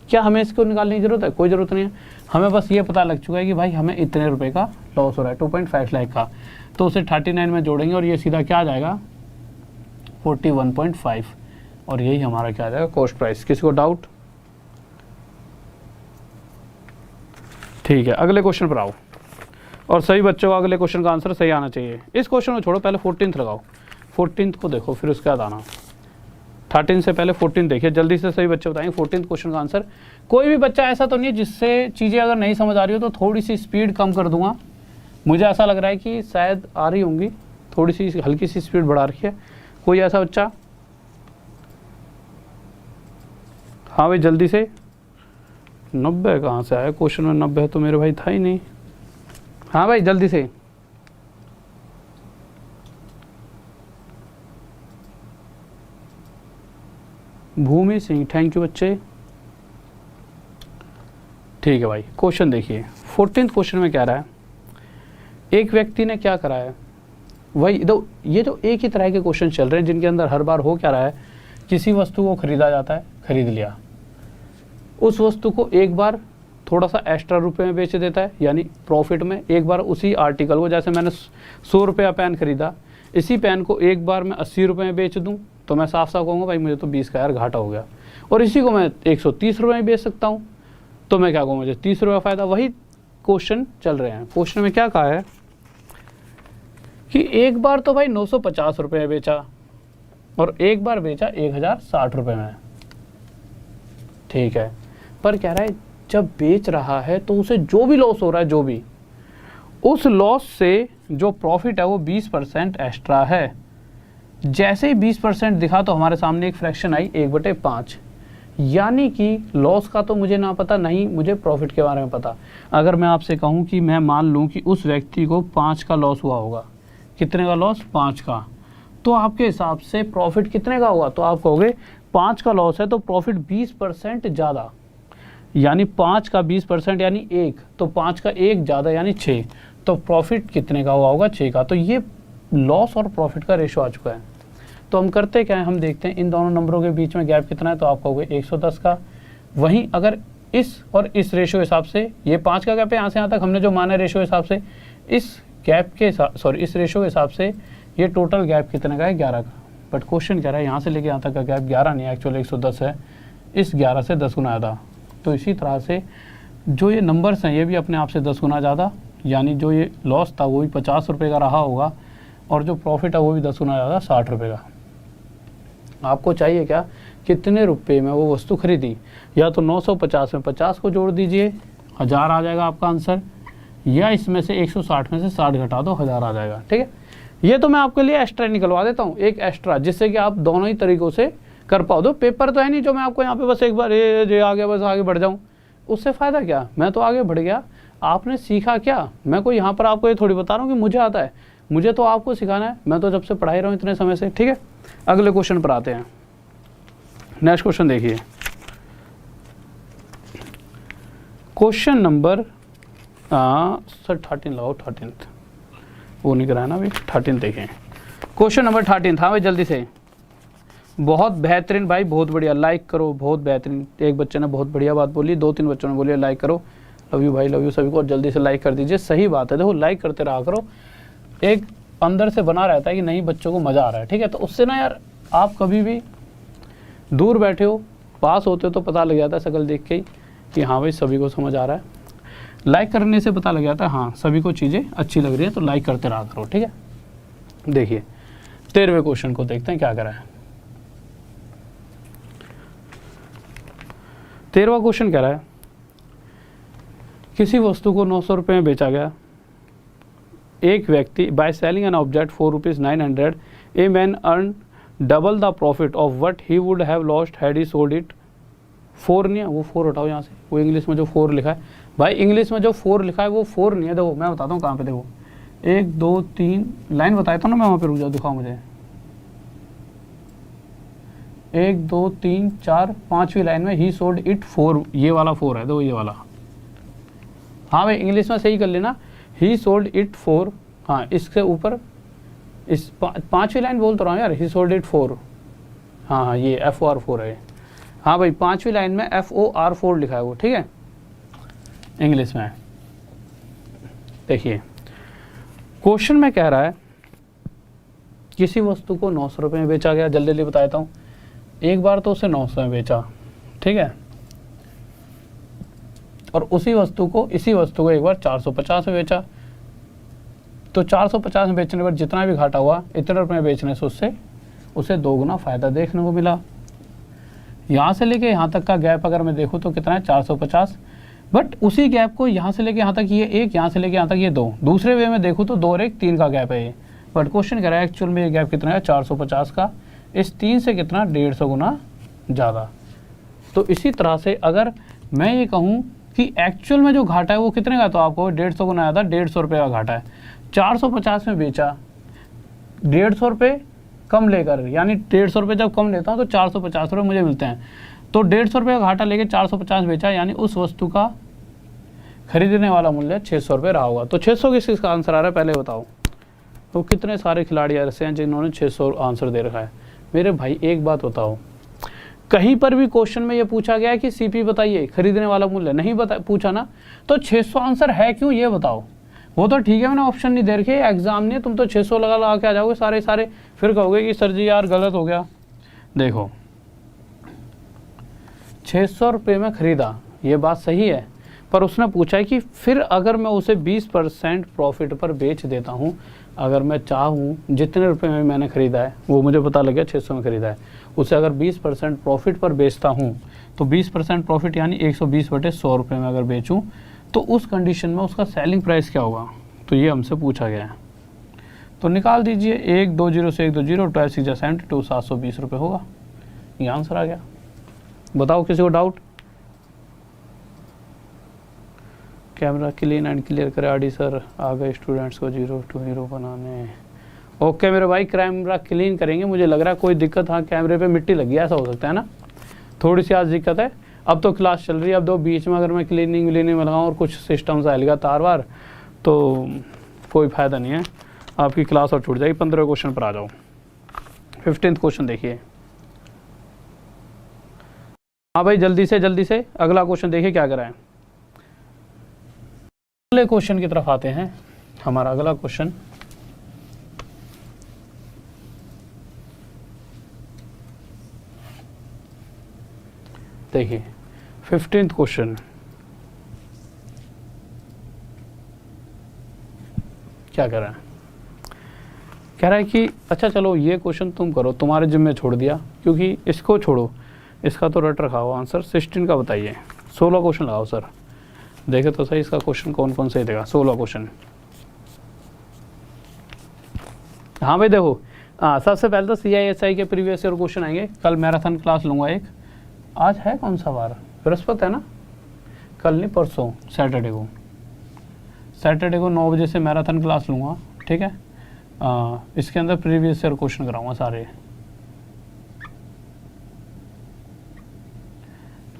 क्या हमें इसको निकालने की ज़रूरत है? कोई ज़रूरत नहीं है। हमें बस ये पता लग चुका है कि भाई हमें इतने रुपए का लॉस हो रहा है, 2.5 लाख का। तो उसे 39 में जोड़ेंगे और ये सीधा क्या आ जाएगा? 41.5। और यही हमारा क्या आ जाएगा? Cost price. किसी को डाउट? ठीक है, अगले क्वेश्चन पर आओ। और सभी बच्चों को अगले क्वेश्चन का आंसर सही आना चाहिए। इस क्वेश्चन को छोड़ो, पहले 14th लगाओ। 14th को देखो, फिर उसके बाद आना। 13 से पहले 14 देखिए, जल्दी से सभी बच्चे बताएंगे 14th क्वेश्चन का आंसर। कोई भी बच्चा ऐसा तो नहीं है जिससे चीज़ें अगर नहीं समझ आ रही हो तो थोड़ी सी स्पीड कम कर दूंगा। मुझे ऐसा लग रहा है कि शायद आ रही होंगी, थोड़ी सी हल्की सी स्पीड बढ़ा रखी है। कोई ऐसा बच्चा? हाँ भाई जल्दी से। 90 कहाँ से आया क्वेश्चन में? 90 तो मेरे भाई था ही नहीं। हाँ भाई जल्दी से। भूमि सिंह, थैंक यू बच्चे। ठीक है भाई, क्वेश्चन देखिए। 14th क्वेश्चन में क्या रहा है, एक व्यक्ति ने क्या करा है, वही दो, ये जो एक ही तरह के क्वेश्चन चल रहे हैं जिनके अंदर हर बार हो क्या रहा है, किसी वस्तु को खरीदा जाता है, खरीद लिया, उस वस्तु को एक बार थोड़ा सा एक्स्ट्रा रुपए में बेच देता है, यानी प्रॉफिट में। एक बार उसी आर्टिकल को, जैसे मैंने 100 रुपये का पेन खरीदा, इसी पेन को एक बार मैं 80 रुपये में बेच दूं तो मैं साफ साफ कहूँगा भाई मुझे तो 20 का यार घाटा हो गया। और इसी को मैं 130 रुपये में बेच सकता हूँ तो मैं क्या कहूँ, मुझे 30 रुपये फ़ायदा। वही क्वेश्चन चल रहे हैं। क्वेश्चन में क्या कहा है कि एक बार तो भाई 950 रुपये में बेचा और एक बार बेचा 1060 रुपये में। ठीक है, पर कह रहा है जब बेच रहा है तो उसे जो भी लॉस हो रहा है, जो भी, उस लॉस से जो प्रॉफिट है वो 20% एक्स्ट्रा है। जैसे ही 20% दिखा तो हमारे सामने एक फ्रैक्शन आई 1/5, यानी कि लॉस का तो मुझे ना पता, नहीं मुझे प्रॉफिट के बारे में पता। अगर मैं आपसे कहूँ कि मैं मान लूँ कि उस व्यक्ति को 5 का लॉस हुआ होगा, कितने का लॉस? 5 का, तो आपके हिसाब से प्रॉफिट कितने का होगा? तो आप कहोगे 5 का लॉस है तो प्रॉफिट 20% ज़्यादा, यानी 5 का 20% यानी 1, तो 5 का 1 ज़्यादा यानी 6, तो प्रॉफिट कितने का हुआ होगा? 6 का। तो ये लॉस और प्रॉफिट का रेशो आ चुका है। तो हम करते क्या है, हम देखते हैं इन दोनों नंबरों के बीच में गैप कितना है, तो आप कहोगे 110 का। वहीं अगर इस और इस रेशो हिसाब से, ये 5 का गैप है यहाँ से यहाँ तक, हमने जो माना रेशो हिसाब से, इस गैप के इस रेशो के हिसाब से ये टोटल गैप कितने का है? 11 का। बट क्वेश्चन कह रहा है यहाँ से लेके यहाँ तक का गैप 11 नहीं है, एक्चुअली 110 है। इस 11 से 10 गुना ज़्यादा। तो इसी तरह से जो ये नंबर्स हैं ये भी अपने आप से 10 गुना ज़्यादा, यानी जो ये लॉस था वो भी 50 रुपये का रहा होगा और जो प्रॉफिट है वो भी 10 गुना ज़्यादा 60 रुपये का। आपको चाहिए क्या, कितने रुपए में वो वस्तु खरीदी, या तो 950 में 50 को जोड़ दीजिए 1000 आ जाएगा आपका आंसर, या इसमें से 160 में से 60 घटा दो 1000 आ जाएगा। ठीक है, ये तो मैं आपके लिए एक्स्ट्रा निकलवा देता हूँ, एक एक्स्ट्रा, जिससे कि आप दोनों ही तरीकों से कर पाओ। दो पेपर तो है नहीं जो मैं आपको यहाँ पे बस एक बार ये आ गया बस आगे बढ़ जाऊँ, उससे फ़ायदा क्या, मैं तो आगे बढ़ गया, आपने सीखा क्या। मैं कोई यहाँ पर आपको ये थोड़ी बता रहा हूँ कि मुझे आता है, मुझे तो आपको सिखाना है, मैं तो जब से पढ़ाई रहा हूँ इतने समय से। ठीक है, अगले क्वेश्चन पर आते हैं। नेक्स्ट क्वेश्चन देखिए, क्वेश्चन नंबर सर 13 लगाओ, 13 वो नहीं कराया ना अभी, 13 देखें। क्वेश्चन नंबर 13 था भाई, जल्दी से। बहुत बेहतरीन भाई, बहुत बढ़िया, लाइक करो, बहुत बेहतरीन। एक बच्चे ने बहुत बढ़िया बात बोली, 2-3 बच्चों ने बोली लाइक करो। लव यू भाई, लव यू सभी को, और जल्दी से लाइक कर दीजिए। सही बात है, देखो लाइक करते रहा करो, एक अंदर से बना रहता है कि नहीं बच्चों को मज़ा आ रहा है। ठीक है, तो उससे ना यार, आप कभी भी दूर बैठे हो, पास होते हो तो पता लग जाता है शक्ल देख के ही कि हाँ भाई सभी को समझ आ रहा है। लाइक करने से पता लग जाता है हाँ सभी को चीज़ें अच्छी लग रही है, तो लाइक करते रहा करो। ठीक है, देखिए 13वें क्वेश्चन को देखते हैं क्या करा है। 13वां क्वेश्चन कह रहा है, किसी वस्तु को 900 रुपये में बेचा गया। एक व्यक्ति, by selling an object for ₹900, a man earn double the profit of what he would have lost had he sold it. 4 नहीं है, वो 4 हटाओ यहाँ से, वो इंग्लिश में जो 4 लिखा है भाई, इंग्लिश में जो 4 लिखा है वो 4 नहीं है। देखो मैं बताता हूँ कहाँ पे, देखो 1 2 3 लाइन बताया था ना मैं, वहाँ पे रुक जाओ, दिखाओ मुझे। 1 2 3 4 5वीं लाइन में ही सोल्ड इट 4, ये वाला 4 है, देखो ये वाला। हाँ भाई इंग्लिश में सही कर लेना, ही सोल्ड इट 4। हाँ इससे ऊपर इस 5वीं लाइन बोल तो रहा हूँ यार, ही सोल्ड इट 4। हाँ ये FOR 4 है। हाँ भाई 5वीं लाइन में FOR 4 लिखा है वो। ठीक है, इंग्लिश में। देखिए क्वेश्चन में कह रहा है किसी वस्तु को 900 रुपये में बेचा गया। जल्दी जल्दी बताता हूँ, एक बार तो उसे 900 में बेचा, ठीक है, और इसी वस्तु को एक बार 450 में बेचा। तो 450 में बेचने पर जितना भी घाटा हुआ, इतने रुपये में बेचने से उसे 2 गुना फ़ायदा देखने को मिला। यहाँ से लेके यहाँ तक का गैप अगर मैं देखूँ तो कितना है, 450। बट उसी गैप को यहाँ से लेके यहाँ तक ये 1, यहाँ से लेके यहाँ तक ये 2, दूसरे वे में देखूँ तो 2 और 1 3 का गैप है ये। बट क्वेश्चन कह रहा है एक्चुअल में ये गैप कितना है, 450 का, इस 3 से कितना, 150 गुना ज़्यादा। तो इसी तरह से अगर मैं ये कहूँ कि एक्चुअल में जो घाटा है वो कितने का, तो आपको 150 गुना ज़्यादा, 150 रुपये का घाटा है। 450 में बेचा, 150 रुपये कम लेकर, यानी 150 रुपये जब कम लेता हूँ तो 450 रुपये मुझे मिलते हैं। तो 150 रुपये का घाटा लेके 450 बेचा, यानी उस वस्तु का खरीदने वाला मूल्य 600 रुपये रहा होगा। तो 600 किसका आंसर आ रहा है पहले बताओ। तो कितने सारे खिलाड़ी ऐसे हैं जिन्होंने 600 आंसर दे रखा है। मेरे भाई एक बात बताओ, कहीं पर भी क्वेश्चन में ये पूछा गया है कि CP बताइए, खरीदने वाला मूल्य, नहीं पूछा ना, तो 600 आंसर है क्यों ये बताओ। वो तो ठीक है मैंने ऑप्शन नहीं दे रखे, एग्जाम नहीं, तुम तो 600 लगा के आ जाओगे सारे, फिर कहोगे कि सर जी यार गलत हो गया। देखो 600 रुपये में खरीदा, ये बात सही है, पर उसने पूछा है कि फिर अगर मैं उसे 20% प्रॉफिट पर बेच देता हूँ, अगर मैं चाहूँ जितने रुपए में मैंने ख़रीदा है, वो मुझे पता लग गया 600 में ख़रीदा है, उसे अगर 20% प्रॉफिट पर बेचता हूँ, तो 20% प्रॉफिट यानी 120/100 रुपये में अगर बेचूँ, तो उस कंडीशन में उसका सेलिंग प्राइस क्या होगा। तो ये हमसे पूछा गया है, तो निकाल दीजिए 120 से 120, 12 6 72, 720 रुपये होगा। ये आंसर आ गया। बताओ किसी को doubt. Camera clean and clear करे आरडी सर, आ गए स्टूडेंट्स को 0 to हीरो बनाने। ओके मेरे भाई, कैमरा क्लीन करेंगे। मुझे लग रहा है कोई दिक्कत, हाँ कैमरे पे मिट्टी लगी है, ऐसा हो सकता है ना, थोड़ी सी आज दिक्कत है। अब तो क्लास चल रही है, अब दो बीच में अगर मैं क्लीनिंग में लगाऊँ और कुछ सिस्टम आएगा तार वार, तो कोई फ़ायदा नहीं है, आपकी क्लास और छूट जाएगी। 15वें क्वेश्चन पर आ जाओ। 15th क्वेश्चन देखिए। हाँ भाई जल्दी से अगला क्वेश्चन देखिए क्या करा है। अगले क्वेश्चन की तरफ आते हैं। हमारा अगला क्वेश्चन देखिए 15th क्वेश्चन। क्या कह रहा है, कह रहा है कि अच्छा चलो ये क्वेश्चन तुम करो, तुम्हारे जिम्मे छोड़ दिया, क्योंकि इसको छोड़ो, इसका तो रट रखा हो आंसर। 16 का बताइए, 16 क्वेश्चन लगाओ सर, देखे तो सही इसका क्वेश्चन कौन कौन सही देगा। 16 क्वेश्चन, हाँ भाई देखो, हाँ सबसे पहले तो CISI के प्रीवियस ईयर क्वेश्चन आएंगे। कल मैराथन क्लास लूँगा एक, आज है कौन सा वार, बृहस्पति है ना, कल नहीं परसों सैटरडे को 9 बजे से मैराथन क्लास लूँगा, ठीक है। इसके अंदर प्रीवियस ईयर क्वेश्चन कराऊंगा सारे,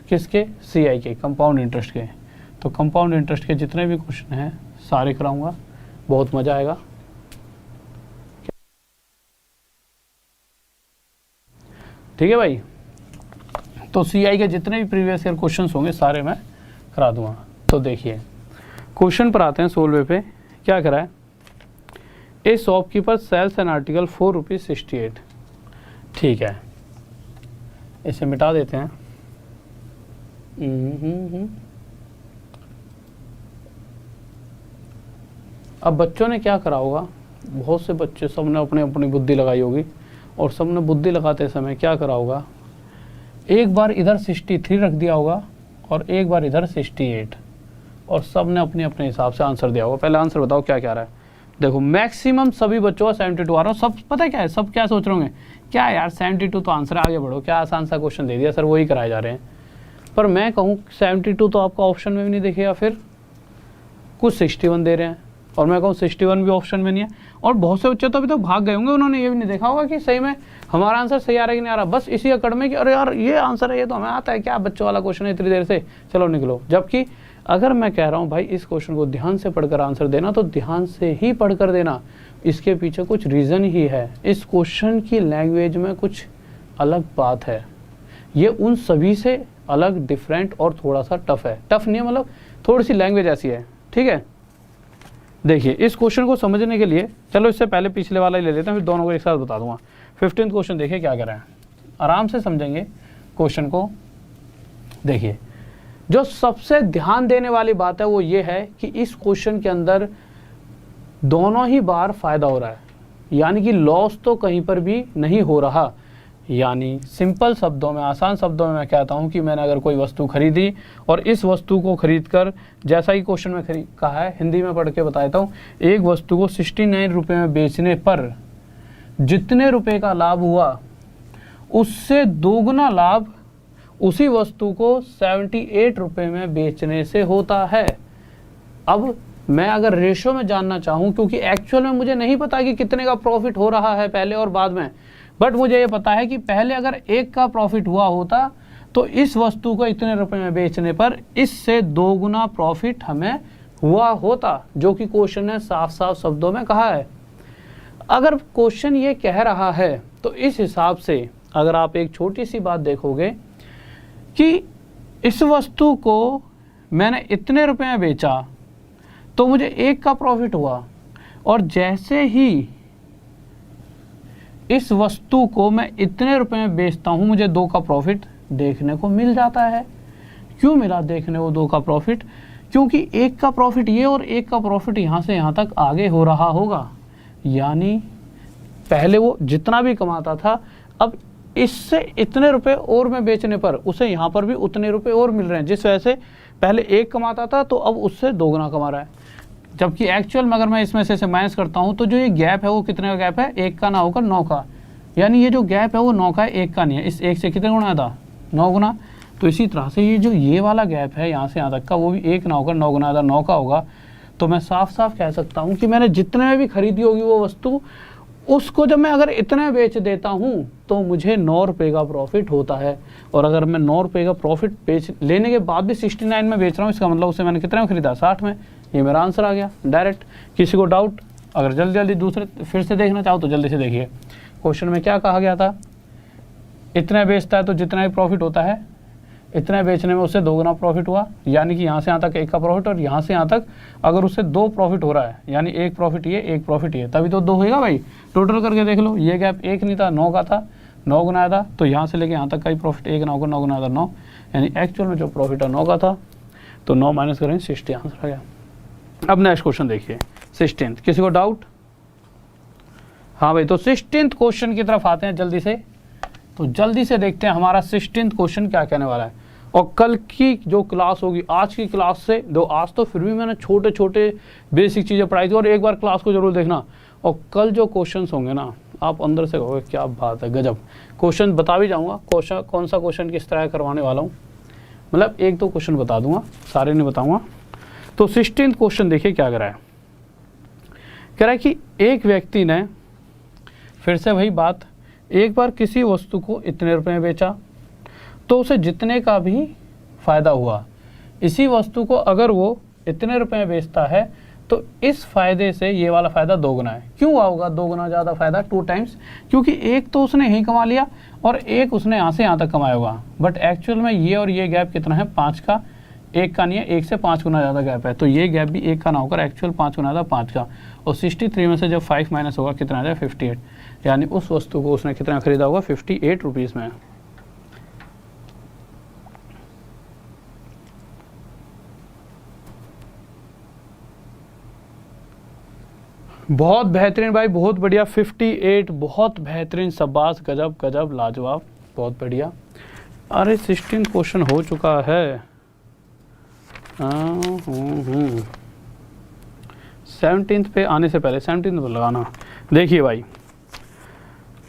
किसके, CI के, कंपाउंड इंटरेस्ट के। तो कंपाउंड इंटरेस्ट के जितने भी क्वेश्चन हैं सारे कराऊंगा, बहुत मज़ा आएगा। ठीक है भाई, तो CI के जितने भी प्रीवियस ईयर क्वेश्चंस होंगे सारे मैं करा दूंगा। तो देखिए क्वेश्चन पर आते हैं 16वें पे, क्या करा है, a shopkeeper sells an article ₹4.68। ठीक है, इसे मिटा देते हैं। अब बच्चों ने क्या करा होगा, बहुत से बच्चे, सबने अपनी अपनी बुद्धि लगाई होगी, और सबने बुद्धि लगाते समय क्या करा होगा, एक बार इधर 63 रख दिया होगा और एक बार इधर 68, और सबने अपने अपने हिसाब से आंसर दिया होगा। पहले आंसर बताओ क्या क्या रहा है। देखो मैक्सिमम सभी बच्चों का 72 आ रहा है। सब पता है क्या है, सब क्या सोच रहे होंगे, क्या यार 72 तो आंसर, आगे बढ़ो, क्या आसान सा क्वेश्चन दे दिया सर, वही कराए जा रहे हैं। पर मैं कहूँ 72 तो आपका ऑप्शन में भी नहीं दिखेगा, फिर कुछ 61 दे रहे हैं, और मैं कहूँ 61 भी ऑप्शन में नहीं है। और बहुत से बच्चे तो अभी तक भाग गए होंगे, उन्होंने ये भी नहीं देखा होगा कि सही में हमारा आंसर सही आ रहा है कि नहीं आ रहा, बस इसी अकड़ में कि अरे यार ये आंसर है, ये तो हमें आता है, क्या बच्चों वाला क्वेश्चन है, इतनी देर से, चलो निकलो। जबकि अगर मैं कह रहा हूँ भाई इस क्वेश्चन को ध्यान से पढ़कर आंसर देना, तो ध्यान से ही पढ़कर देना, इसके पीछे कुछ रीज़न ही है। इस क्वेश्चन की लैंग्वेज में कुछ अलग बात है, ये उन सभी से अलग, डिफरेंट और थोड़ा सा टफ है। टफ नहीं है, मतलब थोड़ी सी लैंग्वेज ऐसी है, ठीक है। देखिए इस क्वेश्चन को समझने के लिए, चलो इससे पहले पिछले वाला ही ले लेते हैं, फिर दोनों को एक साथ बता दूंगा। 15th क्वेश्चन देखिए क्या कर रहे हैं, आराम से समझेंगे क्वेश्चन को। देखिए जो सबसे ध्यान देने वाली बात है वो ये है कि इस क्वेश्चन के अंदर दोनों ही बार फायदा हो रहा है, यानी कि लॉस तो कहीं पर भी नहीं हो रहा। यानी सिंपल शब्दों में, आसान शब्दों में मैं कहता हूं कि मैंने अगर कोई वस्तु खरीदी और इस वस्तु को खरीदकर, जैसा ही क्वेश्चन में कहा है, हिंदी में पढ़ के बता देता हूँ, एक वस्तु को 69 रुपये में बेचने पर जितने रुपए का लाभ हुआ उससे दोगुना लाभ उसी वस्तु को 78 रुपये में बेचने से होता है। अब मैं अगर रेशो में जानना चाहूँ, क्योंकि एक्चुअल में मुझे नहीं पता कि कितने का प्रॉफिट हो रहा है पहले और बाद में, बट मुझे ये पता है कि पहले अगर 1 का प्रॉफिट हुआ होता तो इस वस्तु को इतने रुपए में बेचने पर इससे दोगुना प्रॉफिट हमें हुआ होता, जो कि क्वेश्चन ने साफ साफ शब्दों में कहा है। अगर क्वेश्चन ये कह रहा है तो इस हिसाब से अगर आप एक छोटी सी बात देखोगे कि इस वस्तु को मैंने इतने रुपए में बेचा तो मुझे 1 का प्रॉफिट हुआ, और जैसे ही इस वस्तु को मैं इतने रुपए में बेचता हूं मुझे 2 का प्रॉफिट देखने को मिल जाता है। क्यों मिला देखने को 2 का प्रॉफिट? क्योंकि 1 का प्रॉफिट ये और 1 का प्रॉफिट यहां से यहां तक आगे हो रहा होगा, यानी पहले वो जितना भी कमाता था अब इससे इतने रुपए और में बेचने पर उसे यहाँ पर भी उतने रुपए और मिल रहे हैं, जिस वजह से पहले 1 कमाता था तो अब उससे दोगुना कमा रहा है। जबकि एक्चुअल में अगर मैं इसमें से माइनस करता हूँ तो जो ये गैप है वो कितने का गैप है, 1 का ना होकर 9 का, यानी ये जो गैप है वो 9 का है, 1 का नहीं है। इस 1 से कितने गुना था, 9 गुना। तो इसी तरह से ये जो ये वाला गैप है यहाँ से यहाँ तक का, वो भी 1 ना होकर 9 गुना था, 9 का होगा। तो मैं साफ साफ कह सकता हूँ कि मैंने जितने में भी खरीदी होगी वो वस्तु, उसको जब मैं अगर इतने बेच देता हूँ तो मुझे 9 रुपये का प्रॉफिट होता है। और अगर मैं 9 रुपये का प्रॉफिट बेच लेने के बाद भी 69 में बेच रहा हूँ, इसका मतलब उससे मैंने कितने में खरीदा, 60 में। ये मेरा आंसर आ गया डायरेक्ट। किसी को डाउट? अगर जल्दी जल्दी दूसरे फिर से देखना चाहो तो जल्दी से देखिए। क्वेश्चन में क्या कहा गया था, इतना बेचता है तो जितना भी प्रॉफिट होता है इतना बेचने में उससे दोगुना प्रॉफिट हुआ, यानी कि यहाँ से यहाँ तक 1 का प्रॉफिट, और यहाँ से यहाँ तक अगर उससे 2 प्रॉफिट हो रहा है, यानी 1 प्रॉफिट ये 1 प्रॉफिट ये, तभी तो 2 होगा भाई। टोटल करके देख लो, ये गैप 1 नहीं था, 9 का था, 9 गुना था, तो यहाँ से लेके यहाँ तक का ही प्रॉफिट 1 ना होगा, 9 गुना था 9, यानी एक्चुअल में जो प्रॉफिट है 9 का था। तो 9 माइनस करेंगे 60, आंसर आ गया। अब नेक्स्ट क्वेश्चन देखिए 16th, किसी को डाउट? हाँ भाई, तो 16th क्वेश्चन की तरफ आते हैं जल्दी से। तो जल्दी से देखते हैं हमारा 16th क्वेश्चन क्या कहने वाला है। और कल की जो क्लास होगी, आज की क्लास से दो, आज तो फिर भी मैंने छोटे छोटे बेसिक चीज़ें पढ़ाई थी, और एक बार क्लास को जरूर देखना। और कल जो क्वेश्चंस होंगे ना, आप अंदर से कहोगे क्या बात है, गजब। क्वेश्चन बता भी जाऊंगा, क्वेश्चन कौन सा क्वेश्चन किस तरह करवाने वाला हूँ, मतलब एक दो क्वेश्चन बता दूंगा, सारे नहीं बताऊंगा। तो 16th क्वेश्चन देखिए क्या कह रहा है कि एक व्यक्ति ने, फिर से वही बात, एक बार किसी वस्तु को इतने रुपए में बेचा तो उसे जितने का भी फायदा हुआ, इसी वस्तु को अगर वो इतने रुपए में बेचता है तो इस फायदे से ये वाला फायदा दोगुना है। क्यों होगा दोगुना ज़्यादा फायदा, 2 टाइम्स? क्योंकि एक तो उसने यहीं कमा लिया और एक उसने यहाँ से यहाँ तक कमाया होगा, बट एक्चुअल में ये और ये गैप कितना है, 5 का, 1 का नहीं है, 1 से 5 गुना ज़्यादा गैप है। तो ये गैप भी 1 का ना होकर एक्चुअल 5 गुना था, 5 का। और 63 में से जब 5 माइनस होगा कितना आ जाए, 58, यानी उस वस्तु को उसने कितना खरीदा होगा, 58 रुपीज़ में। बहुत बेहतरीन भाई, बहुत बढ़िया, 58, बहुत बेहतरीन, शाबाश, गजब गजब, लाजवाब, बहुत बढ़िया। अरे 16 क्वेश्चन हो चुका है। 17th पे आने से पहले 17th पे लगाना। देखिए भाई,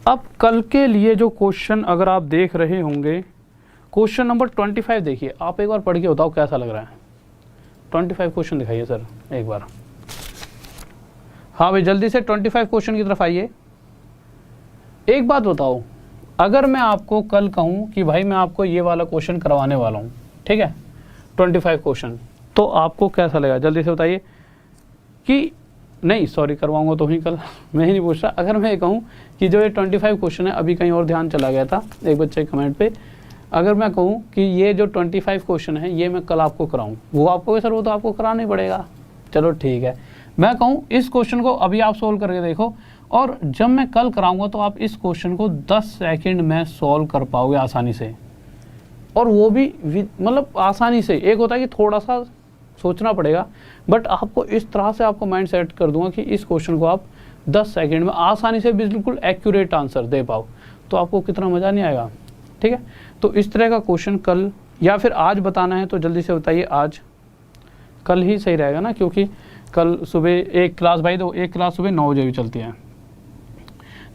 अब कल के लिए जो क्वेश्चन अगर आप देख रहे होंगे, क्वेश्चन नंबर 25 देखिए, आप एक बार पढ़ के बताओ कैसा लग रहा है। 25 क्वेश्चन दिखाइए सर एक बार। हाँ भाई, जल्दी से 25 क्वेश्चन की तरफ आइए। एक बात बताओ, अगर मैं आपको कल कहूँ कि भाई मैं आपको ये वाला क्वेश्चन करवाने वाला हूँ, ठीक है, 25 क्वेश्चन, तो आपको कैसा लगेगा, जल्दी से बताइए। कि नहीं सॉरी, करवाऊंगा तो ही कल, मैं ही नहीं पूछ रहा। अगर मैं कहूँ कि जो ये 25 क्वेश्चन है, अभी कहीं और ध्यान चला गया था एक बच्चे के कमेंट पे, अगर मैं कहूँ कि ये जो 25 क्वेश्चन है ये मैं कल आपको कराऊँ, वो आपको सर वो तो आपको कराना ही पड़ेगा। चलो ठीक है, मैं कहूँ इस क्वेश्चन को अभी आप सोल्व करके देखो, और जब मैं कल कराऊंगा तो आप इस क्वेश्चन को 10 सेकंड में सोल्व कर पाओगे आसानी से, और वो भी मतलब आसानी से। एक होता है कि थोड़ा सा सोचना पड़ेगा, बट आपको इस तरह से आपको माइंड सेट कर दूंगा कि इस क्वेश्चन को आप 10 सेकंड में आसानी से बिल्कुल एक्यूरेट आंसर दे पाओ, तो आपको कितना मज़ा नहीं आएगा। ठीक है, तो इस तरह का क्वेश्चन कल या फिर आज बताना है तो जल्दी से बताइए। आज, कल ही सही रहेगा ना, क्योंकि कल सुबह एक क्लास, भाई तो एक क्लास सुबह 9 बजे भी चलती है।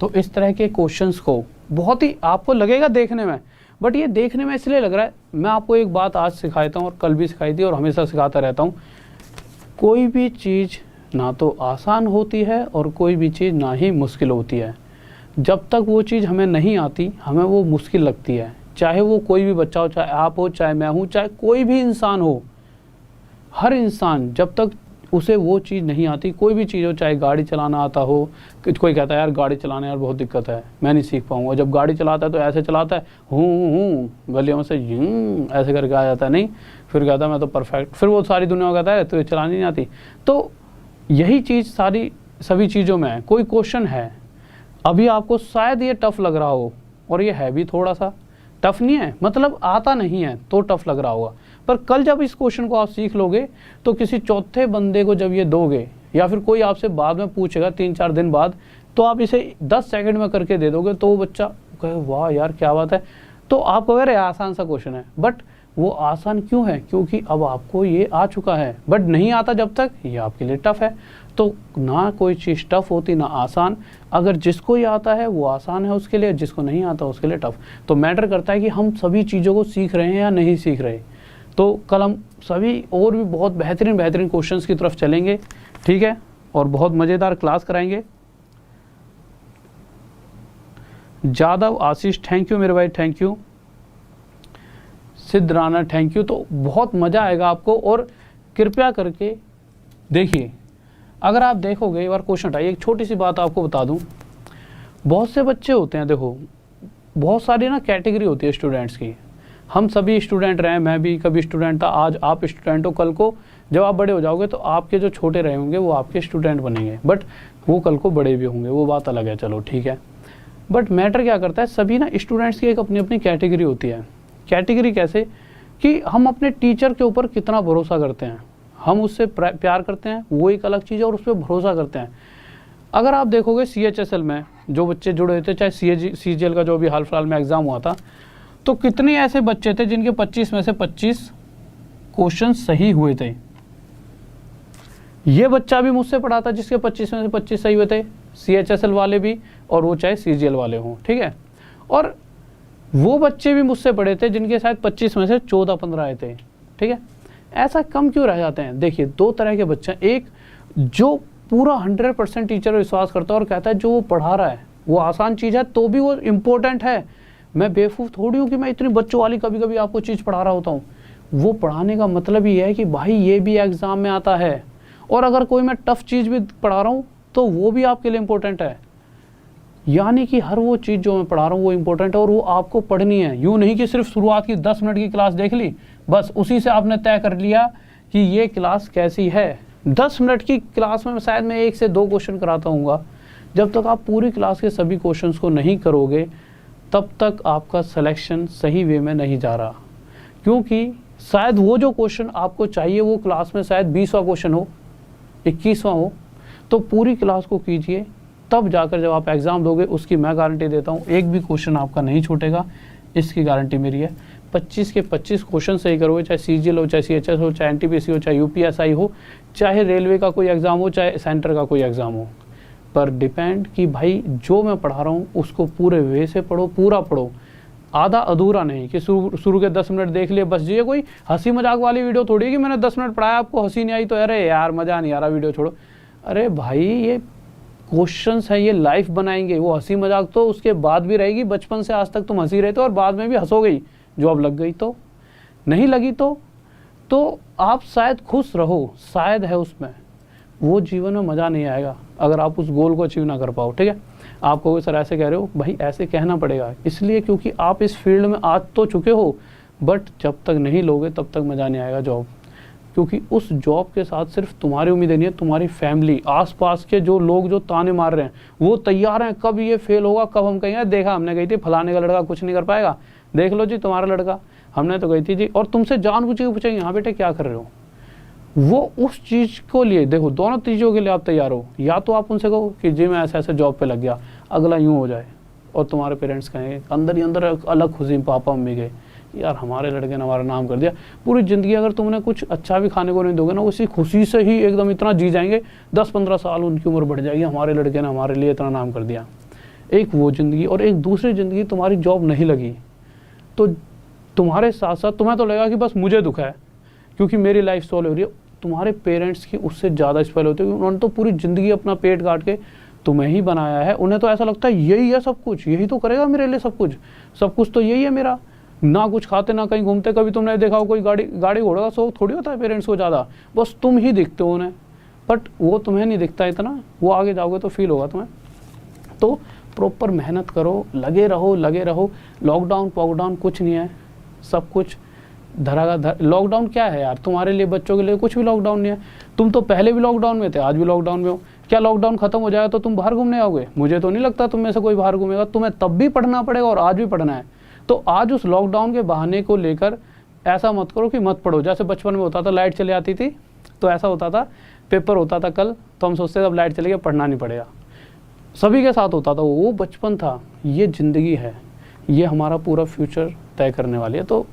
तो इस तरह के क्वेश्चंस को बहुत ही आपको लगेगा देखने में, बट ये देखने में इसलिए लग रहा है, मैं आपको एक बात आज सिखाता हूँ और कल भी सिखाई थी और हमेशा सिखाता रहता हूँ, कोई भी चीज़ ना तो आसान होती है और कोई भी चीज़ ना ही मुश्किल होती है। जब तक वो चीज़ हमें नहीं आती हमें वो मुश्किल लगती है, चाहे वो कोई भी बच्चा हो, चाहे आप हो, चाहे मैं हूँ, चाहे कोई भी इंसान हो। हर इंसान जब तक उसे वो चीज़ नहीं आती, कोई भी चीज़ हो, चाहे गाड़ी चलाना आता हो, कोई कहता है यार गाड़ी चलाने यार बहुत दिक्कत है, मैं नहीं सीख पाऊंगा। जब गाड़ी चलाता है तो ऐसे चलाता है, हूँ गलियों में से ऐसे करके आ जाता है, नहीं, फिर कहता है मैं तो परफेक्ट, फिर वो सारी दुनिया को कहता है तो ये चलानी नहीं आती। तो यही चीज़ सारी सभी चीज़ों में है। कोई क्वेश्चन है, अभी आपको शायद ये टफ लग रहा हो, और ये है भी थोड़ा सा टफ, नहीं है मतलब आता नहीं है तो टफ लग रहा होगा, पर कल जब इस क्वेश्चन को आप सीख लोगे तो किसी चौथे बंदे को जब ये दोगे, या फिर कोई आपसे बाद में पूछेगा 3-4 दिन बाद, तो आप इसे 10 सेकंड में करके दे दोगे, तो वो बच्चा कहे वाह यार क्या बात है। तो आप कह रहे आसान सा क्वेश्चन है, बट वो आसान क्यों है, क्योंकि अब आपको ये आ चुका है। बट नहीं आता जब तक, ये आपके लिए टफ है। तो ना कोई चीज़ टफ होती ना आसान, अगर जिसको ये आता है वो आसान है उसके लिए, जिसको नहीं आता उसके लिए टफ। तो मैटर करता है कि हम सभी चीज़ों को सीख रहे हैं या नहीं सीख रहे। तो कल हम सभी और भी बहुत बेहतरीन बेहतरीन क्वेश्चंस की तरफ चलेंगे, ठीक है, और बहुत मज़ेदार क्लास कराएंगे। जादव आशीष थैंक यू मेरे भाई, थैंक यू। सिद्ध राणा थैंक यू। तो बहुत मज़ा आएगा आपको, और कृपया करके देखिए, अगर आप देखोगे एक बार क्वेश्चन उठाइए। एक छोटी सी बात आपको बता दूं, बहुत से बच्चे होते हैं, देखो बहुत सारी ना कैटेगरी होती है स्टूडेंट्स की। हम सभी स्टूडेंट रहे, मैं भी कभी स्टूडेंट था, आज आप स्टूडेंट हो, कल को जब आप बड़े हो जाओगे तो आपके जो छोटे रहे होंगे वो आपके स्टूडेंट बनेंगे, बट वो कल को बड़े भी होंगे, वो बात अलग है, चलो ठीक है। बट मैटर क्या करता है, सभी ना स्टूडेंट्स की एक अपनी अपनी कैटेगरी होती है। कैटेगरी कैसे कि हम अपने टीचर के ऊपर कितना भरोसा करते हैं, हम उससे प्यार करते हैं वो एक अलग चीज़ है, और उस पर भरोसा करते हैं। अगर आप देखोगे CHSL में जो बच्चे जुड़े हुए थे, चाहे CGL का जो भी हाल फिलहाल में एग्ज़ाम हुआ था, तो कितने ऐसे बच्चे थे जिनके 25 में से 25 क्वेश्चन सही हुए थे। ये बच्चा भी मुझसे पढ़ा था जिसके 25 में से 25 सही हुए थे, CHSL वाले भी और वो चाहे CGL वाले हों, ठीक है। और वो बच्चे भी मुझसे पढ़े थे जिनके शायद 25 में से 14-15 आए थे, ठीक है। ऐसा कम क्यों रह जाते हैं? देखिए, दो तरह के बच्चे हैं। एक जो पूरा 100% टीचर पर विश्वास करता है और कहता है जो वो पढ़ा रहा है वो आसान चीज़ है तो भी वो इम्पोर्टेंट है। मैं बेवकूफ़ थोड़ी हूँ कि मैं इतनी बच्चों वाली कभी कभी आपको चीज़ पढ़ा रहा होता हूँ। वो पढ़ाने का मतलब ही है कि भाई ये भी एग्ज़ाम में आता है, और अगर कोई मैं टफ़ चीज़ भी पढ़ा रहा हूँ तो वो भी आपके लिए इम्पोर्टेंट है। यानी कि हर वो चीज़ जो मैं पढ़ा रहा हूँ वो इम्पोर्टेंट है और वो आपको पढ़नी है। यूँ नहीं कि सिर्फ शुरुआत की 10 मिनट की क्लास देख ली, बस उसी से आपने तय कर लिया कि ये क्लास कैसी है। 10 मिनट की क्लास में शायद मैं 1 से 2 क्वेश्चन कराता हूँगा। जब तक आप पूरी क्लास के सभी क्वेश्चंस को नहीं करोगे तब तक आपका सिलेक्शन सही वे में नहीं जा रहा, क्योंकि शायद वो जो क्वेश्चन आपको चाहिए वो क्लास में शायद 20वां क्वेश्चन हो, 21वां हो। तो पूरी क्लास को कीजिए, तब जाकर जब आप एग्ज़ाम दोगे उसकी मैं गारंटी देता हूँ एक भी क्वेश्चन आपका नहीं छूटेगा, इसकी गारंटी मेरी है। 25 के 25 क्वेश्चन सही करोगे, चाहे CGL हो, चाहे CHS हो, चाहे NTPC हो, चाहे UPSI हो, चाहे रेलवे का कोई एग्ज़ाम हो, चाहे सेंटर का कोई एग्ज़ाम हो, पर डिपेंड कि भाई जो मैं पढ़ा रहा हूँ उसको पूरे वे से पढ़ो, पूरा पढ़ो, आधा अधूरा नहीं कि शुरू के 10 मिनट देख लिए बस। ये कोई हंसी मजाक वाली वीडियो थोड़ी है कि मैंने 10 मिनट पढ़ाया आपको हंसी नहीं आई तो अरे यार मज़ा नहीं आ रहा वीडियो छोड़ो। अरे भाई ये क्वेश्चंस हैं, ये लाइफ बनाएंगे। वो हंसी मजाक तो उसके बाद भी रहेगी, बचपन से आज तक तुम हंसी रहे थे और बाद में भी हंसोगे ही। जॉब लग गई तो नहीं लगी तो आप शायद खुश रहो, शायद है उसमें, वो जीवन में मज़ा नहीं आएगा अगर आप उस गोल को अचीव ना कर पाओ, ठीक है। आपको सर ऐसे कह रहे हो, भाई ऐसे कहना पड़ेगा इसलिए क्योंकि आप इस फील्ड में आ तो चुके हो, बट जब तक नहीं लोगे तब तक मज़ा नहीं आएगा जॉब। क्योंकि उस जॉब के साथ सिर्फ तुम्हारी उम्मीदें नहीं है, तुम्हारी फैमिली, आसपास के जो लोग जो ताने मार रहे हैं वो तैयार हैं कब ये फेल होगा, कब हम कहेंगे देखा हमने गई थी फलाने का लड़का कुछ नहीं कर पाएगा, देख लो जी तुम्हारा लड़का, हमने तो गई थी जी। और तुमसे जानबूझ के पूछेंगे हाँ बेटे क्या कर रहे हो, वो उस चीज़ को लिए देखो, दोनों चीज़ों के लिए आप तैयार हो। या तो आप उनसे कहो कि जी मैं ऐसे ऐसे जॉब पे लग गया, अगला यूँ हो जाए और तुम्हारे पेरेंट्स कहेंगे अंदर ही अंदर अलग खुशी, पापा मम्मी गए यार हमारे लड़के ने हमारा नाम कर दिया। पूरी ज़िंदगी अगर तुमने कुछ अच्छा भी खाने को नहीं दोगे ना, उसी खुशी से ही एकदम इतना जी जाएंगे, 10-15 साल उनकी उम्र बढ़ जाएगी, हमारे लड़के ने हमारे लिए इतना नाम कर दिया। एक वो ज़िंदगी, और एक दूसरी ज़िंदगी तुम्हारी जॉब नहीं लगी तो तुम्हारे साथ साथ तुम्हें तो लगेगा कि बस मुझे दुख है क्योंकि मेरी लाइफ स्पॉइल हो रही है, तुम्हारे पेरेंट्स की उससे ज़्यादा स्पॉइल होती है। उन्होंने तो पूरी ज़िंदगी अपना पेट काट के तुम्हें ही बनाया है, उन्हें तो ऐसा लगता है यही है सब कुछ, यही तो करेगा मेरे लिए सब कुछ तो यही है मेरा। ना कुछ खाते ना कहीं घूमते, कभी तुमने देखा हो कोई गाड़ी घोड़े का शौक थोड़ी होता है पेरेंट्स को ज़्यादा, बस तुम ही दिखते हो उन्हें, बट वो तुम्हें नहीं दिखता इतना, वो आगे जाओगे तो फील होगा तुम्हें। तो प्रॉपर मेहनत करो, लगे रहो। लॉकडाउन कुछ नहीं है, सब कुछ धरा। लॉकडाउन क्या है यार, तुम्हारे लिए बच्चों के लिए कुछ भी लॉकडाउन नहीं है। तुम तो पहले भी लॉकडाउन में थे, आज भी लॉकडाउन में हो। क्या लॉकडाउन खत्म हो जाएगा तो तुम बाहर घूमने आओगे? मुझे तो नहीं लगता तुम में से कोई बाहर घूमेगा। तुम्हें तब भी पढ़ना पड़ेगा और आज भी पढ़ना है। तो आज उस लॉकडाउन के बहाने को लेकर ऐसा मत करो कि मत पढ़ो। जैसे बचपन में होता था, लाइट चली आती थी तो ऐसा होता था, पेपर होता था कल तो हम सोचते थे अब लाइट चली गई पढ़ना नहीं पड़ेगा। सभी के साथ होता था, वो बचपन था। ये ज़िंदगी है, ये हमारा पूरा फ्यूचर तय करने वाली है। तो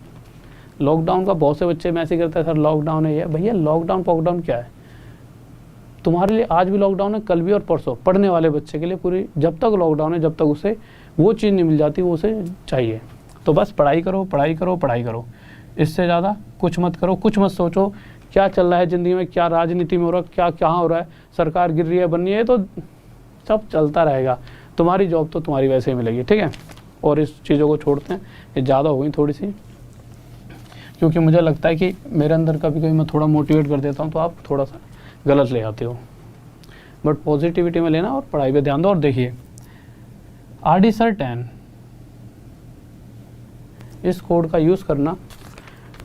लॉकडाउन का बहुत से बच्चे मैसेज करते हैं सर लॉकडाउन है ये। भैया लॉकडाउन पॉकडाउन क्या है, तुम्हारे लिए आज भी लॉकडाउन है, कल भी और परसों। पढ़ने वाले बच्चे के लिए पूरी जब तक लॉकडाउन है, जब तक उसे वो चीज़ नहीं मिल जाती वो उसे चाहिए। तो बस पढ़ाई करो, इससे ज़्यादा कुछ मत करो, कुछ मत सोचो क्या चल रहा है ज़िंदगी में, क्या राजनीति में हो रहा है, क्या कहाँ हो रहा है, सरकार गिर रही है बन रही है, तो सब चलता रहेगा। तुम्हारी जॉब तो तुम्हारी वैसे ही मिलेगी, ठीक है। और इस चीज़ों को छोड़ते हैं, ये ज़्यादा हो गई थोड़ी सी, क्योंकि मुझे लगता है कि मेरे अंदर कभी कभी मैं थोड़ा मोटिवेट कर देता हूँ तो आप थोड़ा सा गलत ले आते हो। बट पॉजिटिविटी में लेना और पढ़ाई पे ध्यान दो। और देखिए RD Sir 10 इस कोड का यूज़ करना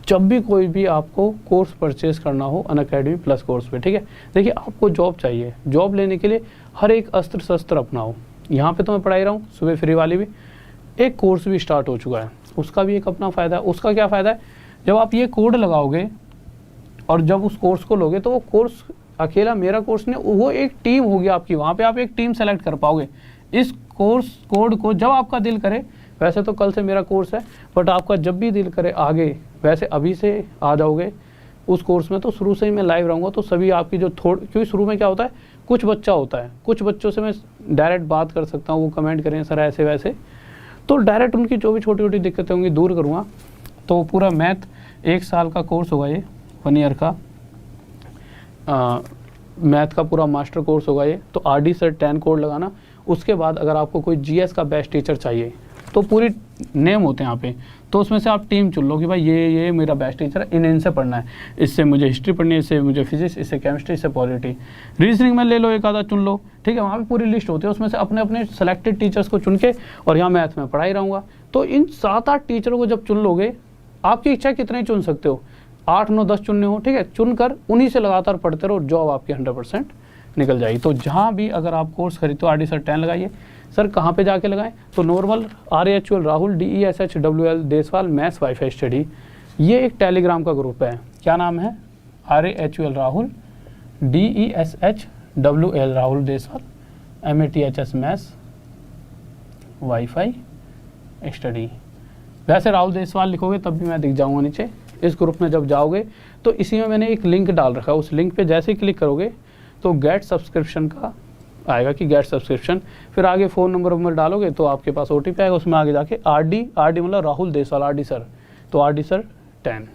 जब भी कोई भी आपको कोर्स परचेज करना हो अनअकैडमी प्लस कोर्स पे, ठीक है। देखिए आपको जॉब चाहिए, जॉब लेने के लिए हर एक अस्त्र शस्त्र अपनाओ। यहाँ पे तो मैं पढ़ाई रहा हूँ, सुबह फ्री वाली भी एक कोर्स भी स्टार्ट हो चुका है, उसका भी एक अपना फ़ायदा है। उसका क्या फ़ायदा है, जब आप ये कोड लगाओगे और जब उस कोर्स को लोगे तो वो कोर्स अकेला मेरा कोर्स नहीं, वो एक टीम होगी आपकी, वहाँ पे आप एक टीम सेलेक्ट कर पाओगे। इस कोर्स कोड को जब आपका दिल करे, वैसे तो कल से मेरा कोर्स है, बट आपका जब भी दिल करे आगे, वैसे अभी से आ जाओगे उस कोर्स में, तो शुरू से ही मैं लाइव रहूँगा। तो सभी आपकी जो क्योंकि शुरू में क्या होता है, कुछ बच्चा होता है, कुछ बच्चों से मैं डायरेक्ट बात कर सकता हूँ, वो कमेंट करें सर ऐसे वैसे, तो डायरेक्ट उनकी जो भी छोटी छोटी दिक्कतें होंगी दूर करूँगा। तो पूरा मैथ 1 साल का कोर्स होगा ये, 1 ईयर का मैथ का पूरा मास्टर कोर्स होगा ये। तो RD सर 10 कोड लगाना। उसके बाद अगर आपको कोई GS का बेस्ट टीचर चाहिए तो पूरी नेम होते हैं यहाँ पे, तो उसमें से आप टीम चुन लो कि भाई ये मेरा बेस्ट टीचर है, इनसे पढ़ना है, इससे मुझे हिस्ट्री पढ़नी है, इससे मुझे फिजिक्स, इससे केमिस्ट्री, इससे पॉलिटी, रीजनिंग में ले लो, एक आधा चुन लो, ठीक है। वहाँ पे पूरी लिस्ट होती है, उसमें से अपने अपने सेलेक्टेड टीचर्स को चुन के, और यहाँ मैथ में पढ़ाई रहूँगा। तो इन 7-8 टीचरों को जब चुन लोगे, आपकी इच्छा कितने चुन सकते हो, 8, 9, 10 चुनने हो, ठीक है। चुनकर उन्हीं से लगातार पढ़ते रहो, जॉब आपकी 100% निकल जाएगी। तो जहाँ भी अगर आप कोर्स खरीदते हो RD सर 10 लगाइए। सर कहाँ पे जाके लगाएं, तो normal RAHUL Rahul DESHWL Deswal maths wifi study, ये एक टेलीग्राम का ग्रुप है। क्या नाम है, RAHUL Rahul DESHWL Rahul Deswal MATHS maths wifi study. वैसे राहुल देसवाल लिखोगे तब भी मैं दिख जाऊँगा नीचे। इस ग्रुप में जब जाओगे तो इसी में मैंने एक लिंक डाल रखा है, उस लिंक पे जैसे ही क्लिक करोगे तो गेट सब्सक्रिप्शन का आएगा कि गेट सब्सक्रिप्शन, फिर आगे फ़ोन नंबर डालोगे तो आपके पास OTP आएगा, उसमें आगे जाके RD मतलब राहुल देसवाल RD सर, तो RD सर 10,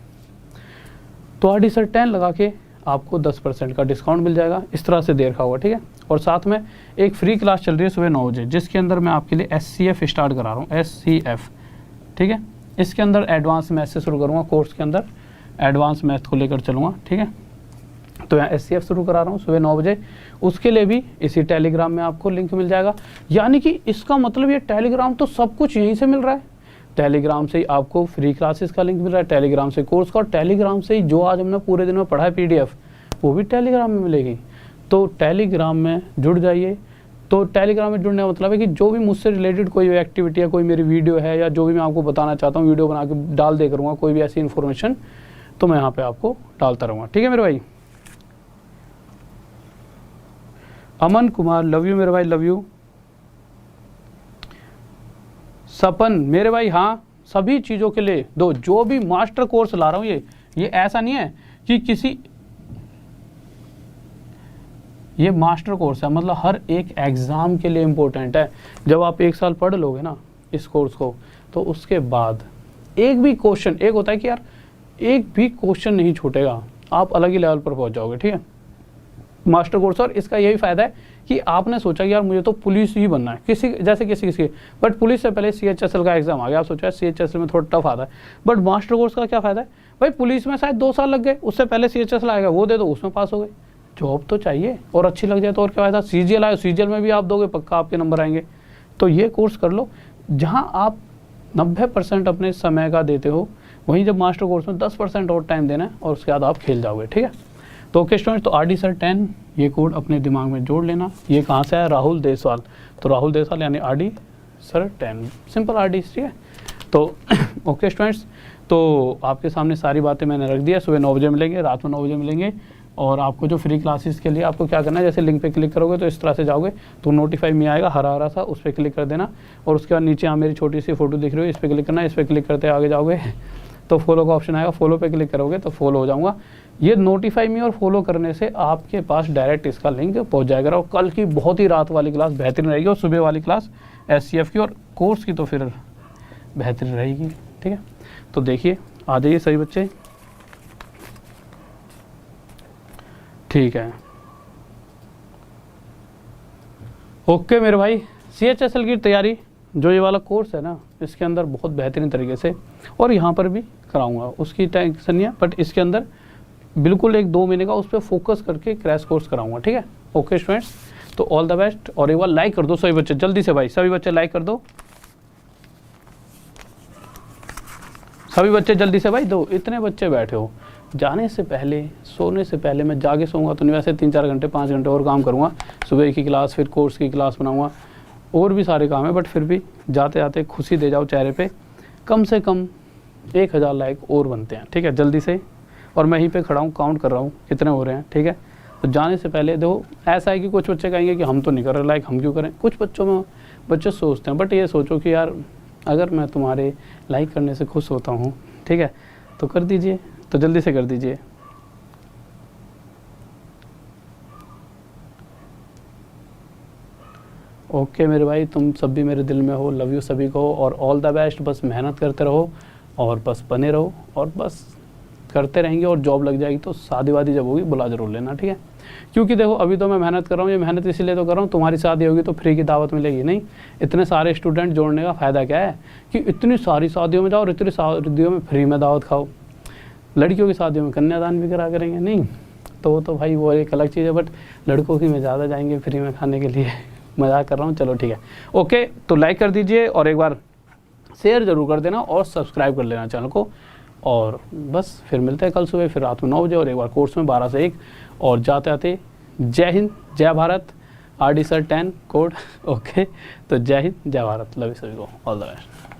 तो RD सर 10 लगा के आपको 10% का डिस्काउंट मिल जाएगा। इस तरह से दे रखा होगा, ठीक है। और साथ में एक फ्री क्लास चल रही है सुबह 9 बजे, जिसके अंदर मैं आपके लिए SCF स्टार्ट करा रहा हूँ, SCF, ठीक है। इसके अंदर एडवांस मैथ से शुरू करूँगा, कोर्स के अंदर एडवांस मैथ को लेकर चलूँगा, ठीक है। तो यहाँ SCF शुरू करा रहा हूँ सुबह 9 बजे। उसके लिए भी इसी टेलीग्राम में आपको लिंक मिल जाएगा। यानी कि इसका मतलब ये टेलीग्राम तो सब कुछ यहीं से मिल रहा है। टेलीग्राम से ही आपको फ्री क्लासेस का लिंक मिल रहा है, टेलीग्राम से कोर्स का, और टेलीग्राम से ही जो आज हमने पूरे दिन में पढ़ा है PDF, वो भी टेलीग्राम में मिलेगी। तो टेलीग्राम में जुड़ जाइए। तो टेलीग्राम में जुड़ने का मतलब है कि जो भी मुझसे रिलेटेड कोई एक्टिविटी है, कोई मेरी वीडियो है, या जो भी मैं आपको बताना चाहता हूँ, वीडियो बना के डाल दे करूँगा, कोई भी ऐसी इन्फॉर्मेशन, तो मैं यहाँ पे आपको डालता रहूँगा, ठीक है मेरे भाई। अमन कुमार लव यू मेरे भाई, लव यू। सपन मेरे भाई, हाँ सभी चीज़ों के लिए दो, जो भी मास्टर कोर्स ला रहा हूँ ये ऐसा नहीं है कि किसी, ये मास्टर कोर्स है, मतलब हर एक एग्ज़ाम के लिए इम्पोर्टेंट है। जब आप 1 साल पढ़ लोगे ना इस कोर्स को, तो उसके बाद एक भी क्वेश्चन, एक होता है कि यार एक भी क्वेश्चन नहीं छूटेगा, आप अलग ही लेवल पर पहुंच जाओगे, ठीक है। मास्टर कोर्स, और इसका यही फ़ायदा है कि आपने सोचा कि यार मुझे तो पुलिस ही बनना है, किसी, बट पुलिस से पहले CHSL का एग्जाम आ गया, आप सोचा CHSL में थोड़ा टफ आता है, बट मास्टर कोर्स का क्या फ़ायदा है भाई, पुलिस में शायद 2 साल लग गए, उससे पहले CHSL आएगा, वो दे दो, उसमें पास हो गए। जॉब तो चाहिए और अच्छी लग जाए तो और क्या फ़ायदा। CGL आए, CGL में भी आप दोगे, पक्का आपके नंबर आएंगे। तो ये कोर्स कर लो, जहाँ आप 90% अपने समय का देते हो, वहीं जब मास्टर कोर्स में 10% और टाइम देना है, और उसके बाद आप खेल जाओगे, ठीक है। तो ओके स्टूडेंट्स, तो RD सर 10 ये कोड अपने दिमाग में जोड़ लेना। ये कहाँ से है, राहुल देसवाल, तो राहुल देसवाल यानी RD सर 10, सिंपल RD, ठीक है। तो ओके स्टूडेंट्स, तो आपके सामने सारी बातें मैंने रख दिया। सुबह 9 बजे मिलेंगे, रात में 9 बजे मिलेंगे। और आपको जो फ्री क्लासेस के लिए आपको क्या करना है, जैसे लिंक पे क्लिक करोगे तो इस तरह से जाओगे तो नोटिफाई में आएगा हरा हरा सा, उस पर क्लिक कर देना। और उसके बाद नीचे यहाँ मेरी छोटी सी फोटो दिख रही है, इस पर क्लिक करना है। इस पर क्लिक करते आगे जाओगे तो फॉलो का ऑप्शन आएगा, फॉलो पे क्लिक करोगे तो फॉलो हो जाऊँगा। ये नोटिफाई मी और फॉलो करने से आपके पास डायरेक्ट इसका लिंक पहुँच जाएगा। और कल की बहुत ही रात वाली क्लास बेहतरीन रहेगी, और सुबह वाली क्लास SCF की और कोर्स की तो फिर बेहतरीन रहेगी, ठीक है। तो देखिए, आ जाइए सभी बच्चे, ठीक है। ओके मेरे भाई, CHSL की तैयारी जो ये वाला कोर्स है ना, इसके अंदर बहुत बेहतरीन तरीके से, और यहाँ पर भी कराऊंगा, उसकी टेंशन नहीं है, बट इसके अंदर बिल्कुल 1-2 महीने का उस पर फोकस करके क्रैश कोर्स कराऊंगा, ठीक है। ओके स्टूडेंट्स, तो ऑल द बेस्ट। और एक बार लाइक कर दो सभी बच्चे, जल्दी से भाई, सभी बच्चे लाइक कर दो, सभी बच्चे जल्दी से भाई दो। इतने बच्चे बैठे हो, जाने से पहले, सोने से पहले, मैं जाके सोऊंगा तो नहीं, वैसे 3-4 घंटे 5 घंटे और काम करूँगा, सुबह की क्लास, फिर कोर्स की क्लास बनाऊँगा, और भी सारे काम है, बट फिर भी जाते जाते खुशी दे जाओ चेहरे पे। कम से कम 1000 लाइक और बनते हैं, ठीक है। जल्दी से और मैं यहीं पे खड़ा हूँ, काउंट कर रहा हूँ कितने हो रहे हैं, ठीक है। तो जाने से पहले देखो ऐसा है कि कुछ बच्चे कहेंगे कि हम तो नहीं कर रहे, लाइक हम क्यों करें। कुछ बच्चे सोचते हैं, बट ये सोचो कि यार अगर मैं तुम्हारे लाइक करने से खुश होता हूँ, ठीक है, तो कर दीजिए, तो जल्दी से कर दीजिए। ओके मेरे भाई, तुम सब भी मेरे दिल में हो, लव यू सभी को, और ऑल द बेस्ट। बस मेहनत करते रहो और बस बने रहो और बस करते रहेंगे, और जॉब लग जाएगी तो शादी वादी जब होगी बुला जरूर लेना, ठीक है। क्योंकि देखो अभी तो मैं मेहनत कर रहा हूँ, ये मेहनत इसलिए तो कर रहा हूँ, तुम्हारी शादी होगी तो फ्री की दावत मिलेगी नहीं। इतने सारे स्टूडेंट जोड़ने का फ़ायदा क्या है कि इतनी सारी शादियों में जाओ और इतनी शादियों में फ्री में दावत खाओ। लड़कियों की शादियों में कन्यादान भी करा करेंगे नहीं, तो भाई वो एक अलग चीज़ है, बट लड़कों की में ज़्यादा जाएंगे फ्री में खाने के लिए। मजाक कर रहा हूँ, चलो ठीक है। ओके, तो लाइक कर दीजिए और एक बार शेयर ज़रूर कर देना और सब्सक्राइब कर लेना चैनल को। और बस फिर मिलते हैं कल सुबह, फिर रात में 9 बजे, और एक बार कोर्स में 12 से 1। और जाते आते जय हिंद जय Bharat, RD sir 10 code. Okay, तो जय हिंद जय भारत, लव यू सभी को, ऑल द बेस्ट।